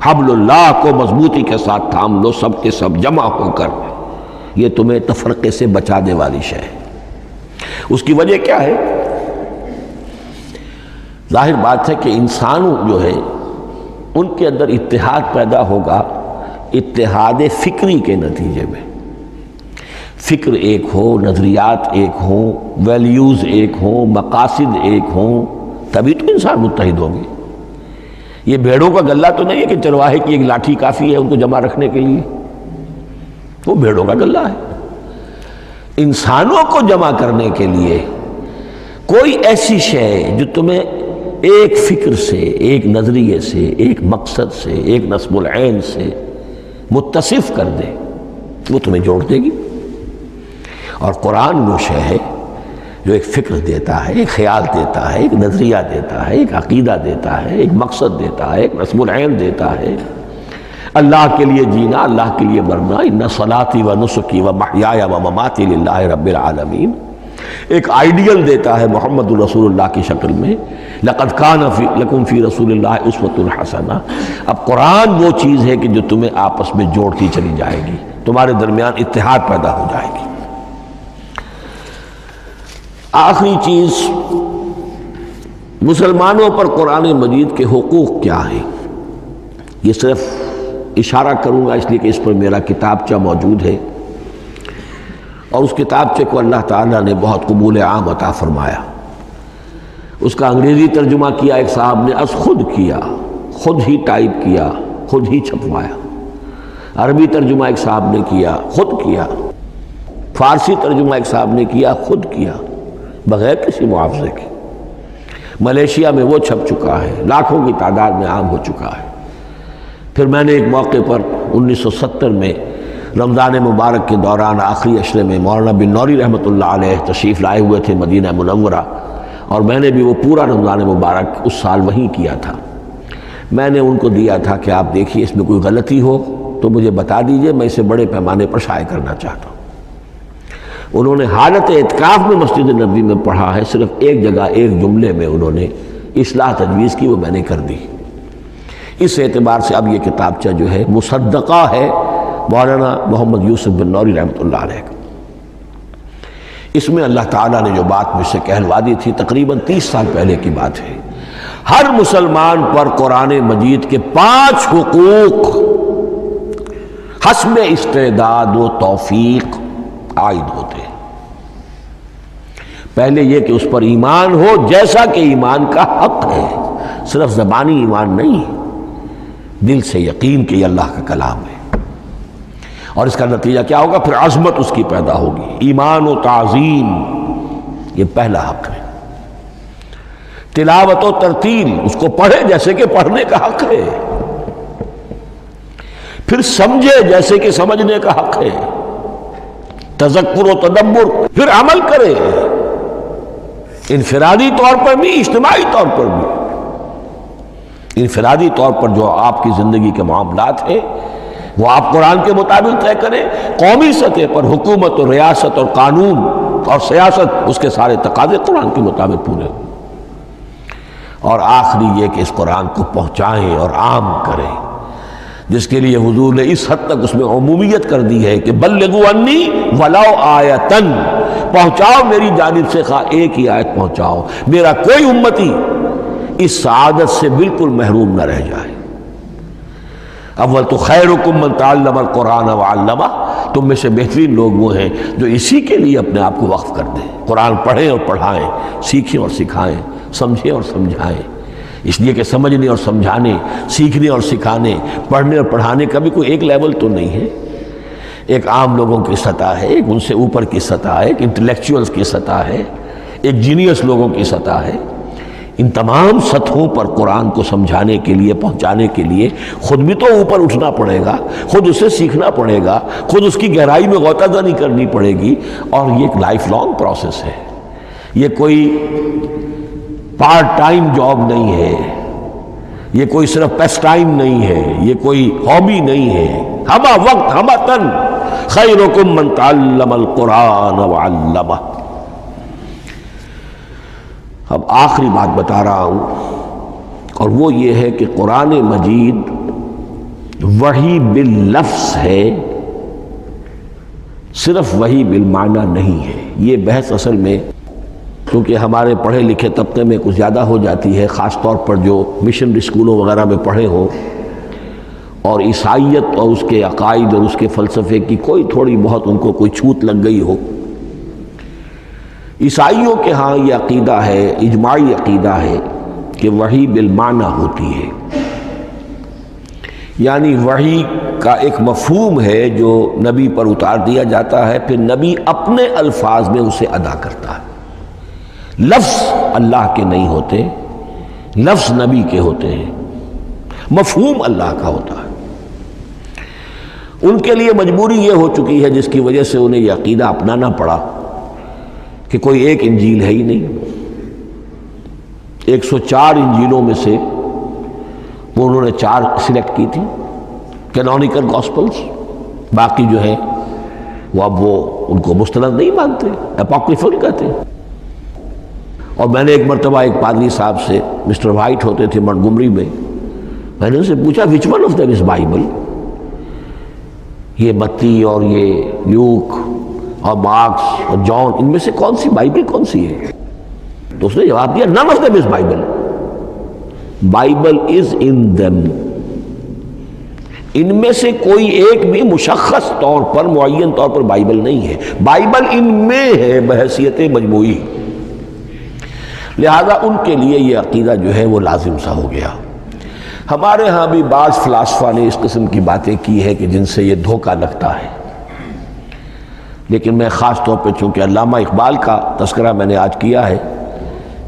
حبل اللہ کو مضبوطی کے ساتھ تھام لو، سب کے سب جمع ہو کر، یہ تمہیں تفرقے سے بچانے والی شے ہے۔ اس کی وجہ کیا ہے؟ ظاہر بات ہے کہ انسان جو ہے ان کے اندر اتحاد پیدا ہوگا اتحاد فکری کے نتیجے میں، فکر ایک ہو، نظریات ایک ہوں، ویلیوز ایک ہوں، مقاصد ایک ہوں، تبھی تو انسان متحد ہوں گے۔ یہ بھیڑوں کا غلہ تو نہیں ہے کہ چرواہے کی ایک لاٹھی کافی ہے ان کو جمع رکھنے کے لیے، وہ بھیڑوں کا غلہ ہے۔ انسانوں کو جمع کرنے کے لیے کوئی ایسی شے جو تمہیں ایک فکر سے، ایک نظریے سے، ایک مقصد سے، ایک نصب العین سے متصف کر دے، وہ تمہیں جوڑ دے گی۔ اور قرآن وہ شے ہے جو ایک فکر دیتا ہے، ایک خیال دیتا ہے، ایک نظریہ دیتا ہے، ایک عقیدہ دیتا ہے، ایک مقصد دیتا ہے، ایک نصب العین دیتا ہے، اللہ کے لیے جینا، اللہ کے لیے مرنا، ان صلاتی و نسکی و محیای و مماتی للہ رب العالمین، ایک آئیڈیل دیتا ہے محمد رسول اللہ کی شکل میں، لقد کان لکم فی رسول اللہ اسوۃ حسنہ۔ اب قرآن وہ چیز ہے کہ جو تمہیں آپس میں جوڑتی چلی جائے گی، تمہارے درمیان اتحاد پیدا ہو جائے گی۔ آخری چیز، مسلمانوں پر قرآن مجید کے حقوق کیا ہیں؟ یہ صرف اشارہ کروں گا اس لیے کہ اس پر میرا کتابچہ موجود ہے، اور اس کتابچے کو اللہ تعالیٰ نے بہت قبول عام عطا فرمایا۔ اس کا انگریزی ترجمہ کیا ایک صاحب نے، از خود کیا، خود ہی ٹائپ کیا، خود ہی چھپوایا۔ عربی ترجمہ ایک صاحب نے کیا، خود کیا۔ فارسی ترجمہ ایک صاحب نے کیا، خود کیا، بغیر کسی معاوضے کے۔ ملیشیا میں وہ چھپ چکا ہے، لاکھوں کی تعداد میں عام ہو چکا ہے۔ پھر میں نے ایک موقع پر 1970 میں رمضان مبارک کے دوران آخری عشرے میں مولانا بن نوری رحمۃ اللہ علیہ تشریف لائے ہوئے تھے مدینہ منورہ، اور میں نے بھی وہ پورا رمضان مبارک اس سال وہیں کیا تھا۔ میں نے ان کو دیا تھا کہ آپ دیکھیے اس میں کوئی غلطی ہو تو مجھے بتا دیجئے، میں اسے بڑے پیمانے پر شائع کرنا چاہتا ہوں۔ انہوں نے حالت اعتکاف میں مسجد نبوی میں پڑھا ہے، صرف ایک جگہ ایک جملے میں انہوں نے اصلاح تجویز کی، وہ میں نے کر دی۔ اس اعتبار سے اب یہ کتابچہ جو ہے مصدقہ ہے مولانا محمد یوسف بن نوری رحمۃ اللہ علیہ کا۔ اس میں اللہ تعالیٰ نے جو بات مجھ سے کہلوا دی تھی تقریباً 30 سال پہلے کی بات ہے، ہر مسلمان پر قرآن مجید کے 5 حقوق حسب استعداد و توفیق عائد ہوتے ہیں۔ پہلے یہ کہ اس پر ایمان ہو جیسا کہ ایمان کا حق ہے، صرف زبانی ایمان نہیں، دل سے یقین کہ یہ اللہ کا کلام ہے، اور اس کا نتیجہ کیا ہوگا؟ پھر عظمت اس کی پیدا ہوگی، ایمان و تعظیم، یہ پہلا حق ہے۔ تلاوت و ترتیل، اس کو پڑھے جیسے کہ پڑھنے کا حق ہے، پھر سمجھے جیسے کہ سمجھنے کا حق ہے، تذکر و تدبر، پھر عمل کرے، انفرادی طور پر بھی اجتماعی طور پر بھی۔ انفرادی طور پر جو آپ کی زندگی کے معاملات ہیں وہ آپ قرآن کے مطابق طے کریں، قومی سطح پر حکومت اور ریاست اور قانون اور سیاست، اس کے سارے تقاضے قرآن کے مطابق پورے ہوں، اور آخری یہ کہ اس قرآن کو پہنچائیں اور عام کریں، جس کے لیے حضور نے اس حد تک اس میں عمومیت کر دی ہے کہ بلغوا انی ولو آیتن، پہنچاؤ میری جانب سے خواہ ایک ہی آیت پہنچاؤ، میرا کوئی امتی اس سعادت سے بالکل محروم نہ رہ جائے۔ اول تو خیرکم من تعلم القرآن وعلمہ، تم میں سے بہترین لوگ وہ ہیں جو اسی کے لیے اپنے آپ کو وقف کر دیں، قرآن پڑھیں اور پڑھائیں، سیکھیں اور سکھائیں، سمجھیں اور سمجھائیں۔ اس لیے کہ سمجھنے اور سمجھانے، سیکھنے اور سکھانے، پڑھنے اور پڑھانے کا بھی کوئی ایک لیول تو نہیں ہے، ایک عام لوگوں کی سطح ہے، ایک ان سے اوپر کی سطح ہے، ایک انٹلیکچوئلز کی سطح ہے، ایک جینیس لوگوں کی سطح ہے۔ ان تمام سطحوں پر قرآن کو سمجھانے کے لیے، پہنچانے کے لیے خود بھی تو اوپر اٹھنا پڑے گا، خود اسے سیکھنا پڑے گا، خود اس کی گہرائی میں غوطہ زنی کرنی پڑے گی، اور یہ ایک لائف لانگ پروسیس ہے، یہ کوئی پارٹ ٹائم جاب نہیں ہے، یہ کوئی صرف پیس ٹائم نہیں ہے، یہ کوئی ہابی نہیں ہے، ہمہ وقت ہمہ تن، خیرکم من تعلم القرآن وعلمہ۔ اب آخری بات بتا رہا ہوں، اور وہ یہ ہے کہ قرآن مجید وحی باللفظ ہے، صرف وحی بالمعنی نہیں ہے۔ یہ بحث اصل میں کیونکہ ہمارے پڑھے لکھے طبقے میں کچھ زیادہ ہو جاتی ہے، خاص طور پر جو مشنری اسکولوں وغیرہ میں پڑھے ہوں اور عیسائیت اور اس کے عقائد اور اس کے فلسفے کی کوئی تھوڑی بہت ان کو کوئی چھوت لگ گئی ہو۔ عیسائیوں کے ہاں یہ عقیدہ ہے، اجماعی عقیدہ ہے کہ وحی بالمعنی ہوتی ہے، یعنی وحی کا ایک مفہوم ہے جو نبی پر اتار دیا جاتا ہے، پھر نبی اپنے الفاظ میں اسے ادا کرتا ہے۔ لفظ اللہ کے نہیں ہوتے، لفظ نبی کے ہوتے ہیں، مفہوم اللہ کا ہوتا ہے۔ ان کے لیے مجبوری یہ ہو چکی ہے جس کی وجہ سے انہیں یہ عقیدہ اپنانا پڑا کہ کوئی ایک انجیل ہے ہی نہیں، 104 انجیلوں میں سے وہ انہوں نے 4 سلیکٹ کی تھی کینونیکل گاسپلز، باقی جو ہے وہ اب وہ ان کو مستند نہیں مانتے، اپوکریفل کہتے ہیں۔ اور میں نے ایک مرتبہ ایک پادری صاحب سے، مسٹر وائٹ ہوتے تھے منٹگومری میں نے ان سے پوچھا which one of them is Bible, یہ متی اور یہ لیوک اور مارکس اور جان، ان میں سے کون سی بائبل کون سی ہے؟ تو اس نے جواب دیا none of them is Bible. Bible is in them. ان میں سے کوئی ایک بھی مشخص طور پر، معین طور پر بائبل نہیں ہے، بائبل ان میں ہے بحیثیت مجموعی۔ لہذا ان کے لیے یہ عقیدہ جو ہے وہ لازم سا ہو گیا۔ ہمارے ہاں بھی بعض فلاسفہ نے اس قسم کی باتیں کی ہے کہ جن سے یہ دھوکہ لگتا ہے، لیکن میں خاص طور پہ چونکہ علامہ اقبال کا تذکرہ میں نے آج کیا ہے،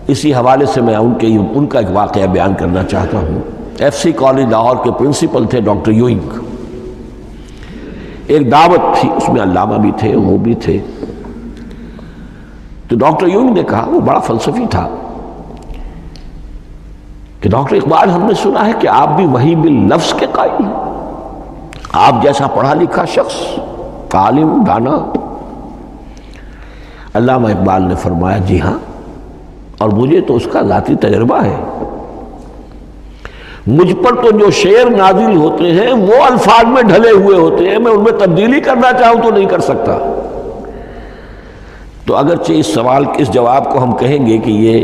اسی حوالے سے میں ان کا ایک واقعہ بیان کرنا چاہتا ہوں۔ ایف سی کالج لاہور کے پرنسپل تھے ڈاکٹر یوئنگ۔ ایک دعوت تھی، اس میں علامہ بھی تھے، وہ بھی تھے۔ تو ڈاکٹر یوئنگ نے کہا، وہ بڑا فلسفی تھا، کہ ڈاکٹر اقبال ہم نے سنا ہے کہ آپ بھی وحی باللفظ کے قائل ہیں، آپ جیسا پڑھا لکھا شخص، عالم، دانا۔ علامہ اقبال نے فرمایا جی ہاں، اور مجھے تو اس کا ذاتی تجربہ ہے۔ مجھ پر تو جو شعر نازل ہوتے ہیں وہ الفاظ میں ڈھلے ہوئے ہوتے ہیں، میں ان میں تبدیلی کرنا چاہوں تو نہیں کر سکتا۔ تو اگرچہ اس سوال کے اس جواب کو ہم کہیں گے کہ یہ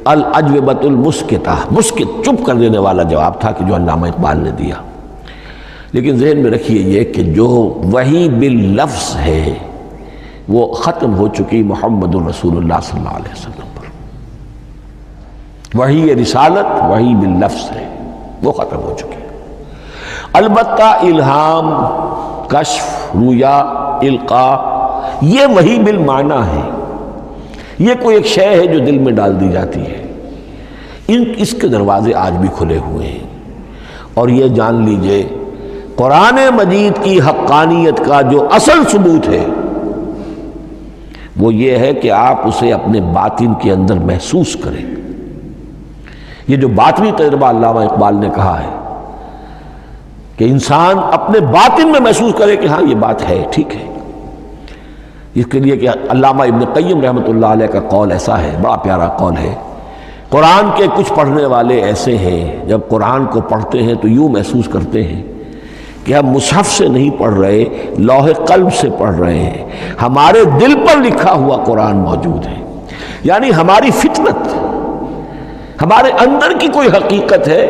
الاجوبۃ المسکتہ، مسکت چپ کر دینے والا جواب تھا کہ جو علامہ اقبال نے دیا، لیکن ذہن میں رکھیے یہ کہ جو وحی باللفظ ہے وہ ختم ہو چکی محمد الرسول اللہ صلی اللہ علیہ وسلم پر۔ وحی رسالت وحی باللفظ ہے، وہ ختم ہو چکی۔ البتہ الہام، کشف، رؤیا، القاء یہ وحی بالمعنی ہے، یہ کوئی ایک شے ہے جو دل میں ڈال دی جاتی ہے۔ اس کے دروازے آج بھی کھلے ہوئے ہیں، اور یہ جان لیجئے قرآن مجید کی حقانیت کا جو اصل ثبوت ہے وہ یہ ہے کہ آپ اسے اپنے باطن کے اندر محسوس کریں۔ یہ جو باطنی تجربہ علامہ اقبال نے کہا ہے کہ انسان اپنے باطن میں محسوس کرے کہ ہاں یہ بات ہے، ٹھیک ہے۔ اس کے لیے کہ علامہ ابن قیم رحمۃ اللہ علیہ کا قول ایسا ہے، بڑا پیارا قول ہے، قرآن کے کچھ پڑھنے والے ایسے ہیں جب قرآن کو پڑھتے ہیں تو یوں محسوس کرتے ہیں کہ ہم مصحف سے نہیں پڑھ رہے، لوح قلب سے پڑھ رہے ہیں، ہمارے دل پر لکھا ہوا قرآن موجود ہے، یعنی ہماری فطرت، ہمارے اندر کی کوئی حقیقت ہے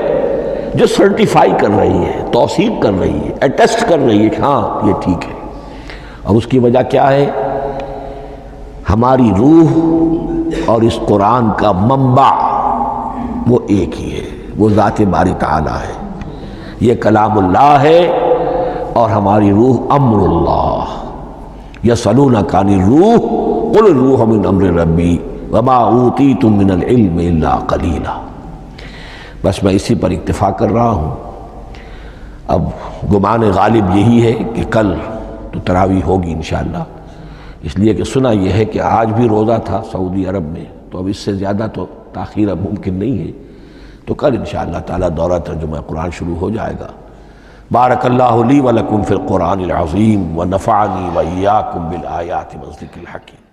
جو سرٹیفائی کر رہی ہے، توثیق کر رہی ہے، اٹیسٹ کر رہی ہے کہ ہاں یہ ٹھیک ہے۔ اور اس کی وجہ کیا ہے؟ ہماری روح اور اس قرآن کا منبع وہ ایک ہی ہے، وہ ذات باری تعالیٰ ہے، یہ کلام اللہ ہے، اور ہماری روح امر اللہ۔ یسألونک عن الروح قل الروح من امر ربی وما اوتیتم من العلم الا قلیلا۔ بس میں اسی پر اکتفا کر رہا ہوں۔ اب گمان غالب یہی ہے کہ کل تو تراویح ہوگی انشاءاللہ، اس لیے کہ سنا یہ ہے کہ آج بھی روزہ تھا سعودی عرب میں، تو اب اس سے زیادہ تو تاخیر اب ممکن نہیں ہے، تو کل انشاءاللہ تعالی دورہ ترجمہ قرآن شروع ہو جائے گا۔ بارک اللہ لی ولکم فی القرآن العظیم ونفعنی وإیاکم بالآیات والذکر الحکیم۔